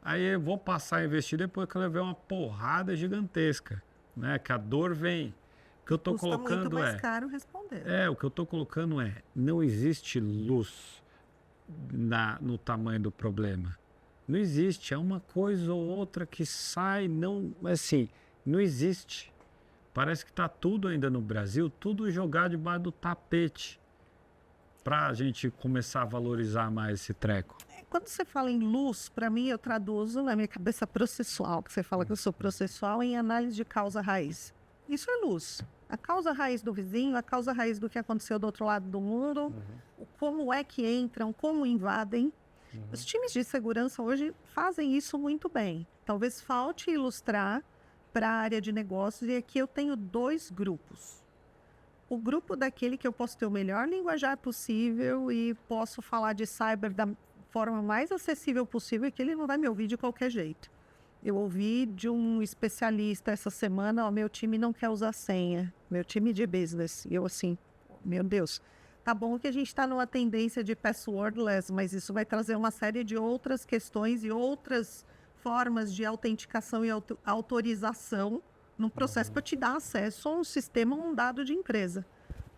S1: Aí eu vou passar a investir depois que eu levei uma porrada gigantesca, né? Que a dor vem. O que eu estou colocando
S2: muito mais caro responder.
S1: o que eu estou colocando não existe luz no tamanho do problema. Não existe, é uma coisa ou outra que sai, não existe. Parece que está tudo ainda no Brasil, tudo jogado debaixo do tapete, para a gente começar a valorizar mais esse treco.
S2: Quando você fala em luz, para mim eu traduzo na minha cabeça processual, que você fala que eu sou processual, em análise de causa raiz. Isso é luz. A causa raiz do vizinho, a causa raiz do que aconteceu do outro lado do mundo, como é que entram, como invadem. Os times de segurança hoje fazem isso muito bem. Talvez falte ilustrar para a área de negócios, e aqui eu tenho 2 grupos. O grupo daquele que eu posso ter o melhor linguajar possível e posso falar de cyber da forma mais acessível possível, e que ele não vai me ouvir de qualquer jeito. Eu ouvi de um especialista essa semana, meu time não quer usar senha, meu time de business. E eu assim, meu Deus, tá bom que a gente está numa tendência de passwordless, mas isso vai trazer uma série de outras questões e outras formas de autenticação e autorização num processo para te dar acesso a um sistema ou um dado de empresa,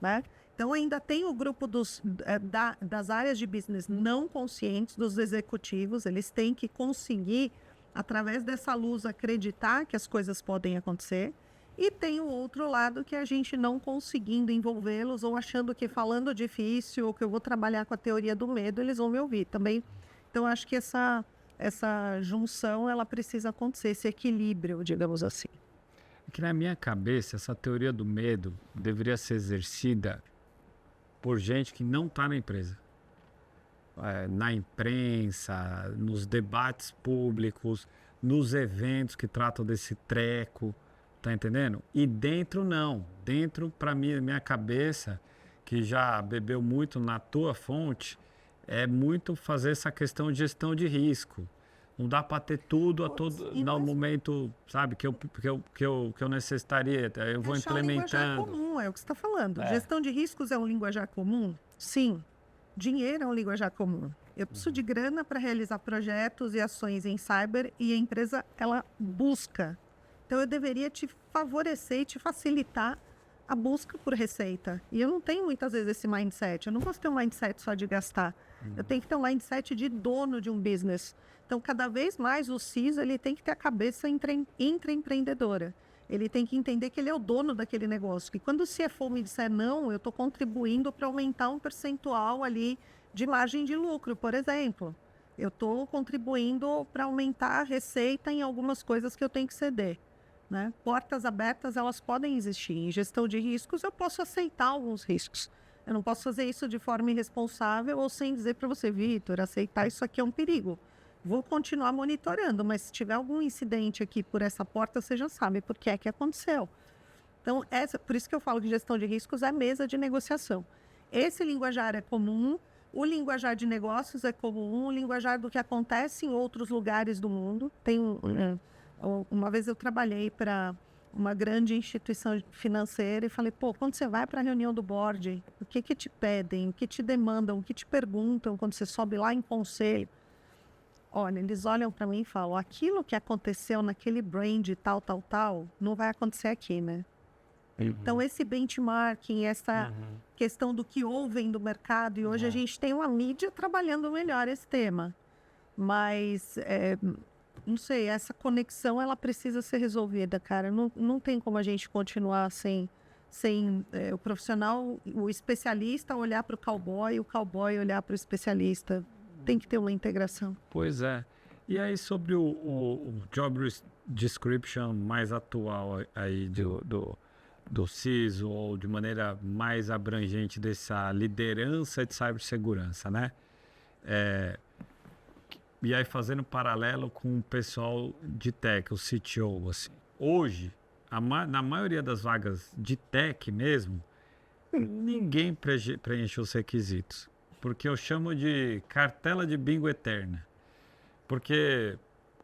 S2: né? Então, ainda tem o grupo das áreas de business não conscientes, dos executivos, eles têm que conseguir, através dessa luz, acreditar que as coisas podem acontecer. E tem o outro lado que é a gente não conseguindo envolvê-los ou achando que falando difícil ou que eu vou trabalhar com a teoria do medo, eles vão me ouvir também. Então, acho que essa junção, ela precisa acontecer, esse equilíbrio, digamos assim.
S1: Que na minha cabeça, essa teoria do medo deveria ser exercida por gente que não está na empresa. Na imprensa, nos debates públicos, nos eventos que tratam desse treco, tá entendendo? E dentro não. Dentro, para mim, minha cabeça, que já bebeu muito na tua fonte, é muito fazer essa questão de gestão de risco. Não dá para ter tudo a todo no momento, sabe, que eu necessitaria. Eu vou implementando.
S2: Um linguajar comum, é o que você está falando. Gestão de riscos é um linguajar comum? Sim. Dinheiro é um linguajar comum. Eu preciso de grana para realizar projetos e ações em cyber e a empresa, ela busca. Então, eu deveria te favorecer e te facilitar a busca por receita. E eu não tenho muitas vezes esse mindset. Eu não posso ter um mindset só de gastar. Eu tenho que ter um mindset de dono de um business. Então, cada vez mais o CISO, ele tem que ter a cabeça intraempreendedora. Ele tem que entender que ele é o dono daquele negócio. Que quando o CFO me disser não, eu estou contribuindo para aumentar um percentual ali de margem de lucro, por exemplo. Eu estou contribuindo para aumentar a receita em algumas coisas que eu tenho que ceder, né? Portas abertas, elas podem existir. Em gestão de riscos, eu posso aceitar alguns riscos. Eu não posso fazer isso de forma irresponsável ou sem dizer para você, Vitor, aceitar isso aqui é um perigo. Vou continuar monitorando, mas se tiver algum incidente aqui por essa porta, você já sabe por que é que aconteceu. Então, por isso que eu falo que gestão de riscos é mesa de negociação. Esse linguajar é comum, O linguajar de negócios é comum, o linguajar do que acontece em outros lugares do mundo. Uma vez eu trabalhei para uma grande instituição financeira e falei, pô, quando você vai para a reunião do board, o que te pedem, o que te demandam, o que te perguntam quando você sobe lá em conselho? Olha, eles olham para mim e falam, aquilo que aconteceu naquele brand tal, não vai acontecer aqui, né? Então, esse benchmarking, essa questão do que ouvem do mercado, e hoje a gente tem uma mídia trabalhando melhor esse tema. Mas, não sei, essa conexão, ela precisa ser resolvida, cara. Não tem como a gente continuar sem o profissional, o especialista olhar para o cowboy olhar para o especialista. Tem que ter uma integração.
S1: Pois é. E aí, sobre o job description mais atual aí do CISO, ou de maneira mais abrangente dessa liderança de cibersegurança, né? E aí fazendo paralelo com o pessoal de tech, o CTO, assim. Hoje, na maioria das vagas de tech mesmo, ninguém preenche os requisitos. Porque eu chamo de cartela de bingo eterna. Porque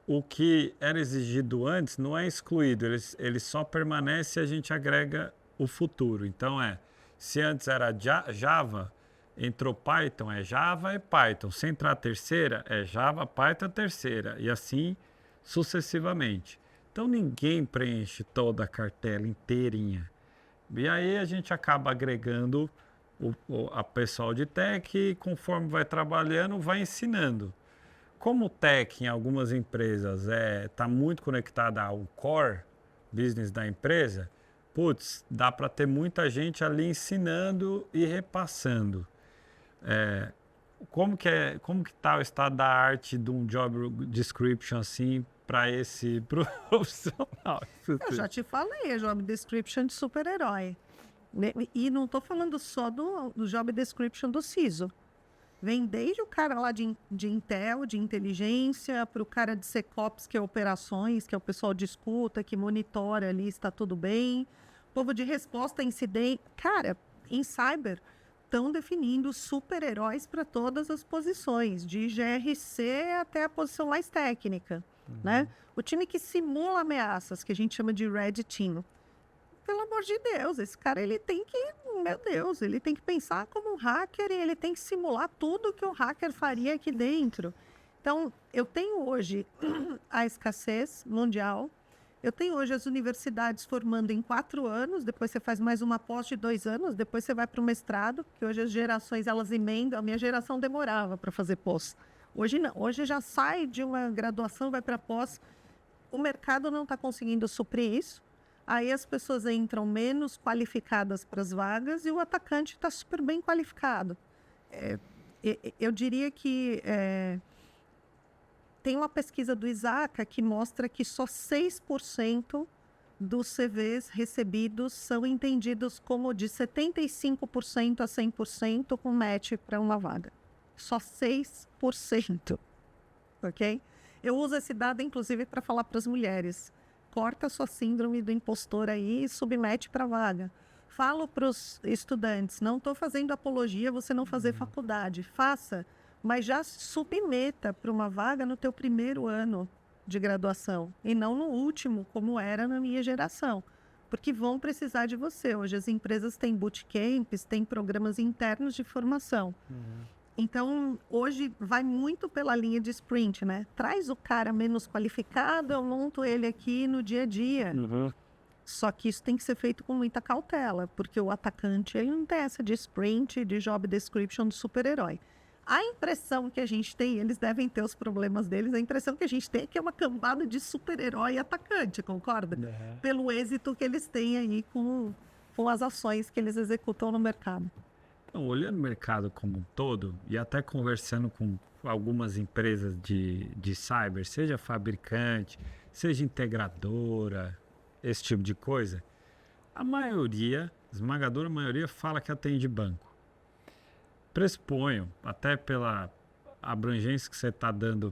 S1: o que era exigido antes não é excluído, ele só permanece e a gente agrega o futuro. Então se antes era Java, entrou Python, é Java e Python. Se entrar a terceira, é Java, Python, terceira. E assim sucessivamente. Então ninguém preenche toda a cartela inteirinha. E aí a gente acaba agregando a pessoal de tech e conforme vai trabalhando, vai ensinando. Como o tech em algumas empresas está muito conectada ao core business da empresa, dá para ter muita gente ali ensinando e repassando. Como que está o estado da arte de um job description assim para esse profissional?
S2: Eu já te falei, job description de super-herói. E não estou falando só do job description do CISO. Vem desde o cara lá de Intel, de inteligência, para o cara de SecOps, que é operações, que é o pessoal de escuta, que monitora ali se está tudo bem. Povo de resposta a incidente. Cara, em cyber, estão definindo super-heróis para todas as posições, de GRC até a posição mais técnica. Né? O time que simula ameaças, que a gente chama de Red Team. Pelo amor de Deus, esse cara ele tem que pensar como um hacker e ele tem que simular tudo que o hacker faria aqui dentro. Então, eu tenho hoje a escassez mundial, eu tenho hoje as universidades formando em 4 anos, depois você faz mais uma pós de 2 anos, depois você vai para o mestrado, que hoje as gerações elas emendam, a minha geração demorava para fazer pós. Hoje não, hoje já sai de uma graduação, vai para pós, o mercado não está conseguindo suprir isso. Aí as pessoas entram menos qualificadas para as vagas e o atacante está super bem qualificado. Eu diria que tem uma pesquisa do Isaac que mostra que só 6% dos CVs recebidos são entendidos como de 75% a 100% com match para uma vaga. Só 6%. Ok? Eu uso esse dado, inclusive, para falar para as mulheres. Corta a sua síndrome do impostor aí e submete para a vaga. Falo para os estudantes, não estou fazendo apologia você não fazer faculdade. Faça, mas já submeta para uma vaga no teu primeiro ano de graduação e não no último, como era na minha geração. Porque vão precisar de você. Hoje as empresas têm bootcamps, têm programas internos de formação. Então, hoje vai muito pela linha de sprint, né? Traz o cara menos qualificado, eu monto ele aqui no dia a dia. Só que isso tem que ser feito com muita cautela, porque o atacante ele não tem essa de sprint, de job description do super-herói. A impressão que a gente tem, eles devem ter os problemas deles, a impressão que a gente tem é que é uma cambada de super-herói e atacante, concorda? Pelo êxito que eles têm aí com as ações que eles executam no mercado.
S1: Então, olhando o mercado como um todo e até conversando com algumas empresas de cyber, seja fabricante, seja integradora, esse tipo de coisa, a maioria, esmagadora maioria, fala que atende banco. Pressuponho, até pela abrangência que você está dando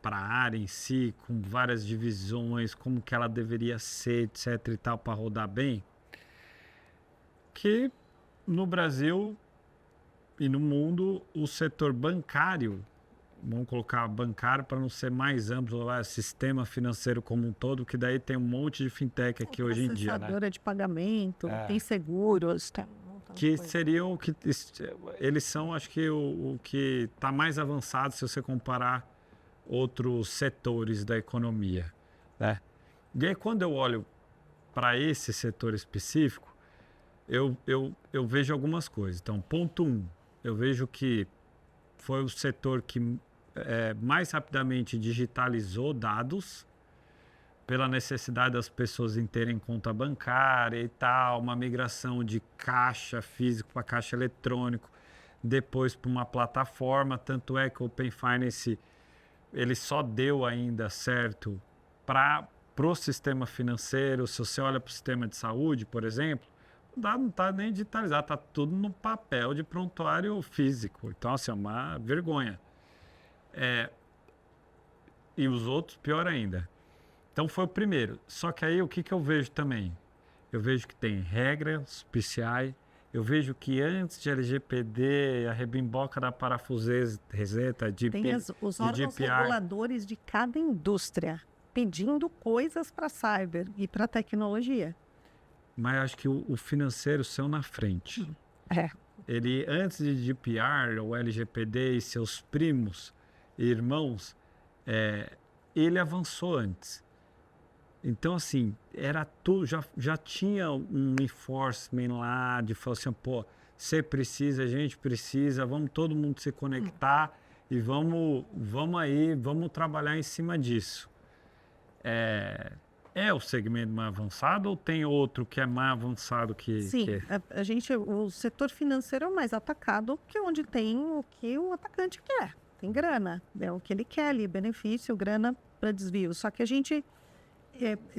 S1: para a área em si, com várias divisões, como que ela deveria ser, etc e tal, para rodar bem, que no Brasil E no mundo, o setor bancário, vamos colocar bancário para não ser mais amplo, lá, sistema financeiro como um todo, que daí tem um monte de fintech aqui hoje em dia, né?
S2: Processadora de pagamento, tem seguros, tem um montão de
S1: Que
S2: coisa.
S1: seriam o que eles são, acho que o que está mais avançado se você comparar outros setores da economia, né? E aí, quando eu olho para esse setor específico, eu vejo algumas coisas. Então, ponto 1, eu vejo que foi o setor que mais rapidamente digitalizou dados pela necessidade das pessoas em terem conta bancária e tal, uma migração de caixa físico para caixa eletrônico, depois para uma plataforma. Tanto é que o Open Finance ele só deu ainda certo para o sistema financeiro. Se você olha para o sistema de saúde, por exemplo, o dado não está nem digitalizado, está tudo no papel de prontuário físico. Então, assim, é uma vergonha. E os outros, pior ainda. Então, foi o primeiro. Só que aí, o que eu vejo também? Eu vejo que tem regras, PCI. Eu vejo que antes de LGPD, a rebimboca da parafuseta, de
S2: Tem os órgãos reguladores de cada indústria pedindo coisas para cyber e para tecnologia.
S1: Mas acho que o financeiro saiu na frente. Ele, antes de GDPR, ou LGPD e seus primos e irmãos, ele avançou antes. Então, assim, era tudo, já tinha um enforcement lá de falar assim, pô, você precisa, a gente precisa, vamos todo mundo se conectar e vamos trabalhar em cima disso. É o segmento mais avançado ou tem outro que é mais avançado que...
S2: Sim, o setor financeiro é o mais atacado, que é onde tem o que o atacante quer. Tem grana, é o que ele quer ali, benefício, grana para desvio. Só que a gente...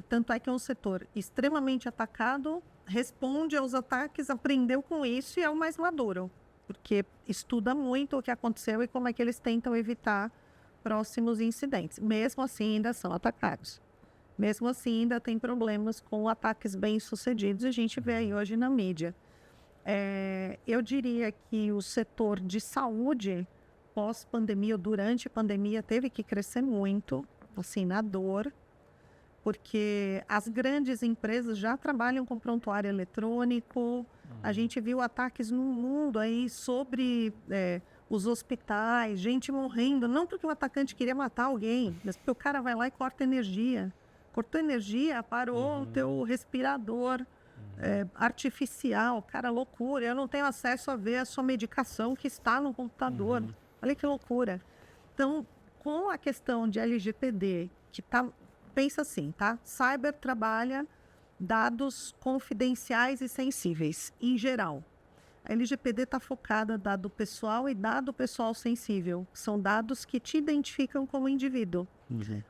S2: tanto é que é um setor extremamente atacado, responde aos ataques, aprendeu com isso e é o mais maduro, porque estuda muito o que aconteceu e como é que eles tentam evitar próximos incidentes. Mesmo assim, ainda são atacados. Mesmo assim, ainda tem problemas com ataques bem-sucedidos. A gente vê aí hoje na mídia. Eu diria que o setor de saúde, pós-pandemia, ou durante a pandemia, teve que crescer muito, assim, na dor, porque as grandes empresas já trabalham com prontuário eletrônico. A gente viu ataques no mundo aí sobre os hospitais, gente morrendo, não porque o atacante queria matar alguém, mas porque o cara vai lá e corta energia. Cortou energia, parou o teu respirador artificial. Cara, loucura. Eu não tenho acesso a ver a sua medicação que está no computador. Olha que loucura. Então, com a questão de LGPD, que está... Pensa assim, tá? Cyber trabalha dados confidenciais e sensíveis, em geral. A LGPD está focada em dado pessoal e dado pessoal sensível. São dados que te identificam como indivíduo.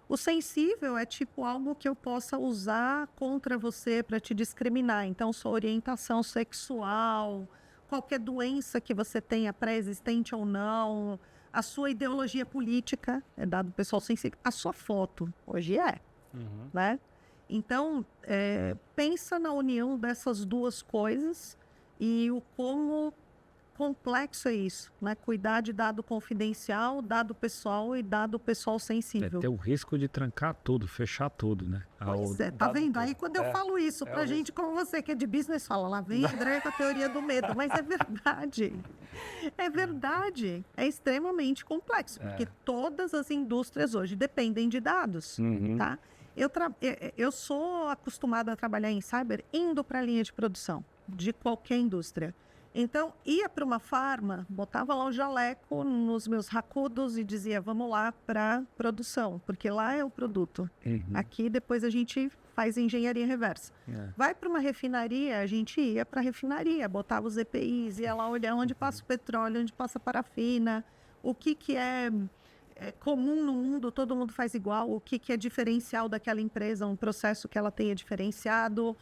S2: O sensível é tipo algo que eu possa usar contra você para te discriminar. Então, sua orientação sexual, qualquer doença que você tenha pré-existente ou não, a sua ideologia política é dado pessoal sensível. A sua foto, hoje né? Então, pensa na união dessas duas coisas e o como complexo é isso, né? Cuidar de dado confidencial, dado pessoal e dado pessoal sensível.
S1: Tem o risco de trancar tudo, fechar tudo, né?
S2: Pois tá vendo? Aí quando eu falo isso pra gente como você, que é de business, fala, lá vem André com a teoria do medo. Mas é verdade. É verdade. É extremamente complexo, porque todas as indústrias hoje dependem de dados, tá? Eu sou acostumada a trabalhar em cyber indo para a linha de produção de qualquer indústria. Então, ia para uma farma, botava lá o jaleco nos meus racudos e dizia, vamos lá para produção, porque lá é o produto. Aqui, depois a gente faz engenharia reversa. Vai para uma refinaria, a gente ia para a refinaria, botava os EPIs, ia lá olhar onde passa o petróleo, onde passa a parafina, o que é comum no mundo, todo mundo faz igual, o que é diferencial daquela empresa, um processo que ela tenha diferenciado.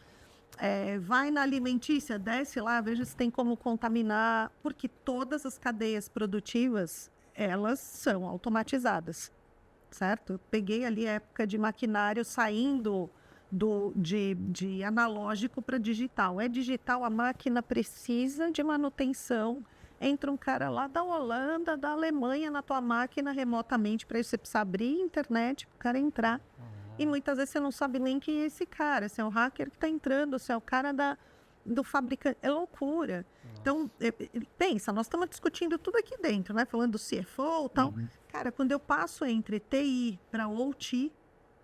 S2: Vai na alimentícia, desce lá, veja se tem como contaminar, porque todas as cadeias produtivas, elas são automatizadas, certo? Eu peguei ali a época de maquinário saindo de analógico para digital. É digital, a máquina precisa de manutenção, entra um cara lá da Holanda, da Alemanha, na tua máquina remotamente, para isso você precisa abrir a internet para o cara entrar. E muitas vezes você não sabe nem quem é esse cara, se é o hacker que está entrando, se é o cara do fabricante. É loucura. Então, pensa, nós estamos discutindo tudo aqui dentro, né? Falando do CFO e tal. Cara, quando eu passo entre TI para OT,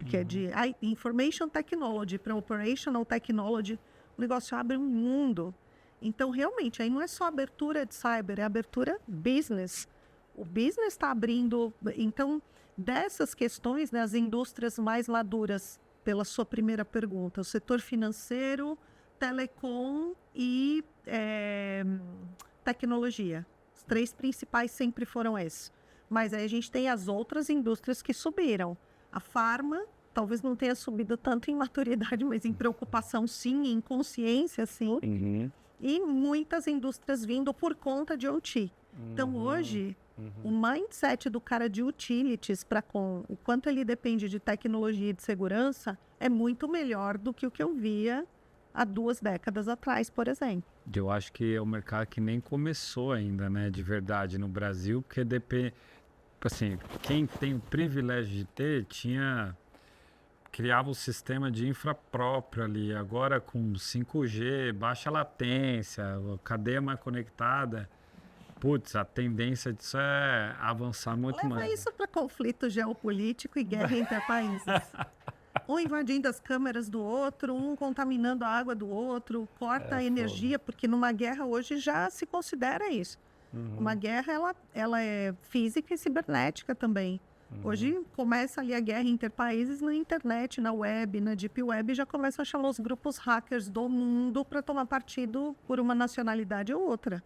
S2: que é de Information Technology para Operational Technology, o negócio abre um mundo. Então, realmente, aí não é só abertura de cyber, é abertura business. O business está abrindo. Então, dessas questões, né, as indústrias mais maduras, pela sua primeira pergunta, o setor financeiro, telecom e tecnologia. Os 3 principais sempre foram esses. Mas aí a gente tem as outras indústrias que subiram. A farma talvez não tenha subido tanto em maturidade, mas em preocupação sim, em consciência sim. E muitas indústrias vindo por conta de OT. Então hoje, o mindset do cara de utilities, o quanto ele depende de tecnologia e de segurança, é muito melhor do que o que eu via há 2 décadas atrás, por exemplo.
S1: Eu acho que é um mercado que nem começou ainda, né, de verdade, no Brasil, porque depende, assim, quem tem o privilégio de ter, criava um sistema de infra próprio ali, agora com 5G, baixa latência, cadeia mais conectada, putz, a tendência disso é avançar muito mais.
S2: Leva isso para conflito geopolítico e guerra entre países. Um invadindo as câmeras do outro, um contaminando a água do outro, corta a energia, porque numa guerra hoje já se considera isso. Uma guerra, ela é física e cibernética também. Hoje começa ali a guerra interpaíses na internet, na web, na deep web, já começam a chamar os grupos hackers do mundo para tomar partido por uma nacionalidade ou outra.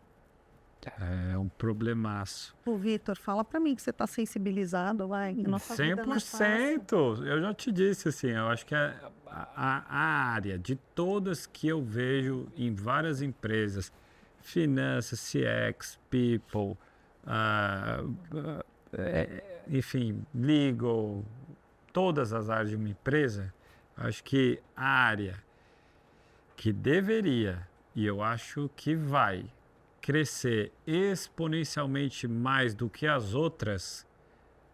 S1: É um problemaço.
S2: Ô, Vitor, fala para mim que você está sensibilizado, vai. Que nossa vida não é fácil.
S1: 100%. Eu já te disse, assim, eu acho que a área de todas que eu vejo em várias empresas, finanças, CX, people, enfim, legal, todas as áreas de uma empresa, acho que a área que deveria, e eu acho que vai crescer exponencialmente mais do que as outras,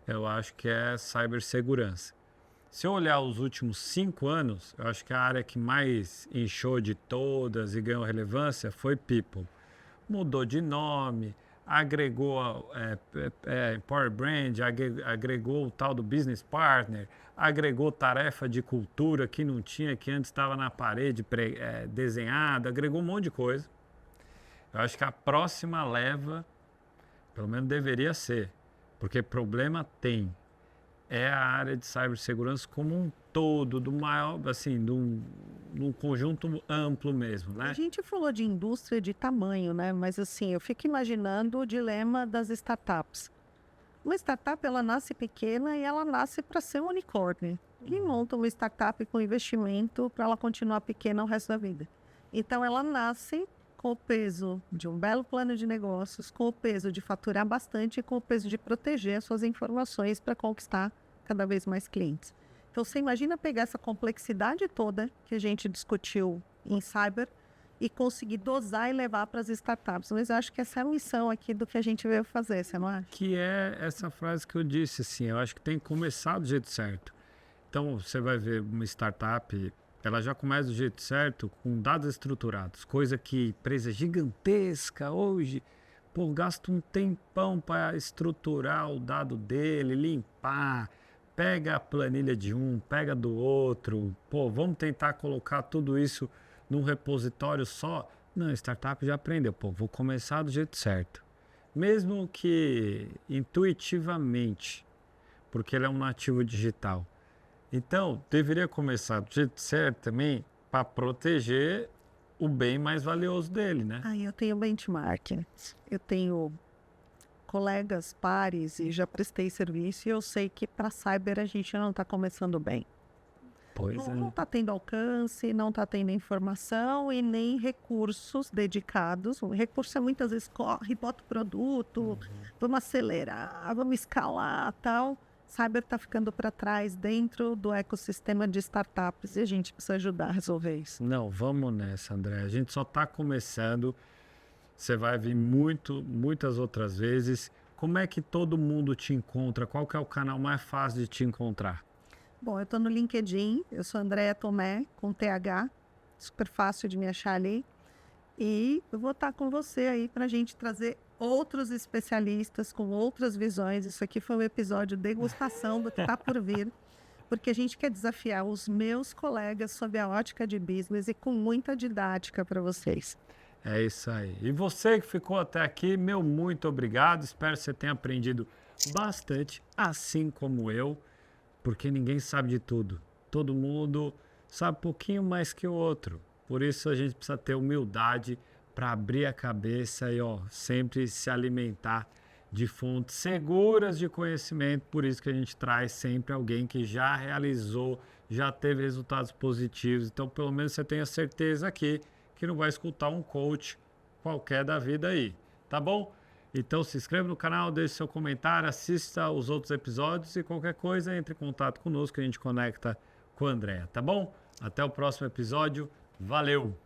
S1: eu acho que é cibersegurança. Se eu olhar os últimos 5 anos, eu acho que a área que mais inchou de todas e ganhou relevância foi People. Mudou de nome, agregou Power Brand, agregou o tal do Business Partner, agregou tarefa de cultura que não tinha, que antes estava na parede desenhada, agregou um monte de coisa. Eu acho que a próxima leva, pelo menos deveria ser, porque problema tem, é a área de cibersegurança como um todo, do maior, assim, de um conjunto amplo mesmo, né?
S2: A gente falou de indústria de tamanho, né? Mas assim, eu fico imaginando o dilema das startups. Uma startup, ela nasce pequena e ela nasce para ser um unicórnio. Quem monta uma startup com investimento para ela continuar pequena o resto da vida? Então, ela nasce com o peso de um belo plano de negócios, com o peso de faturar bastante e com o peso de proteger as suas informações para conquistar cada vez mais clientes. Então, você imagina pegar essa complexidade toda que a gente discutiu em cyber e conseguir dosar e levar para as startups. Mas eu acho que essa é a missão aqui do que a gente veio fazer, você não acha?
S1: Que é essa frase que eu disse, assim, eu acho que tem que começar do jeito certo. Então, você vai ver uma startup, ela já começa do jeito certo, com dados estruturados, coisa que empresa gigantesca hoje, pô, gasta um tempão para estruturar o dado dele, limpar, pega a planilha de um, pega do outro, pô, vamos tentar colocar tudo isso num repositório só. Não, a startup já aprendeu, pô, vou começar do jeito certo. Mesmo que intuitivamente, porque ele é um nativo digital. Então, deveria começar do jeito certo também para proteger o bem mais valioso dele, né?
S2: Eu tenho benchmark, eu tenho colegas, pares e já prestei serviço e eu sei que para cyber a gente não está começando bem.
S1: Pois
S2: Não está tendo alcance, não está tendo informação e nem recursos dedicados. O recurso é muitas vezes corre, bota o produto, vamos acelerar, vamos escalar, tal. Cyber está ficando para trás dentro do ecossistema de startups e a gente precisa ajudar a resolver isso.
S1: Não, vamos nessa, André. A gente só está começando. Você vai vir muitas outras vezes. Como é que todo mundo te encontra? Qual que é o canal mais fácil de te encontrar?
S2: Bom, eu estou no LinkedIn, eu sou Andréa Tomé, com TH, super fácil de me achar ali. E eu vou estar com você aí para a gente trazer outros especialistas com outras visões. Isso aqui foi um episódio degustação do que está por vir, porque a gente quer desafiar os meus colegas sob a ótica de business e com muita didática para vocês.
S1: É isso aí. E você que ficou até aqui, meu muito obrigado. Espero que você tenha aprendido bastante, assim como eu, porque ninguém sabe de tudo. Todo mundo sabe um pouquinho mais que o outro. Por isso a gente precisa ter humildade para abrir a cabeça e sempre se alimentar de fontes seguras de conhecimento. Por isso que a gente traz sempre alguém que já realizou, já teve resultados positivos. Então, pelo menos você tenha certeza aqui que não vai escutar um coach qualquer da vida aí, tá bom? Então se inscreva no canal, deixe seu comentário, assista os outros episódios e qualquer coisa entre em contato conosco que a gente conecta com a Andréa, tá bom? Até o próximo episódio, valeu!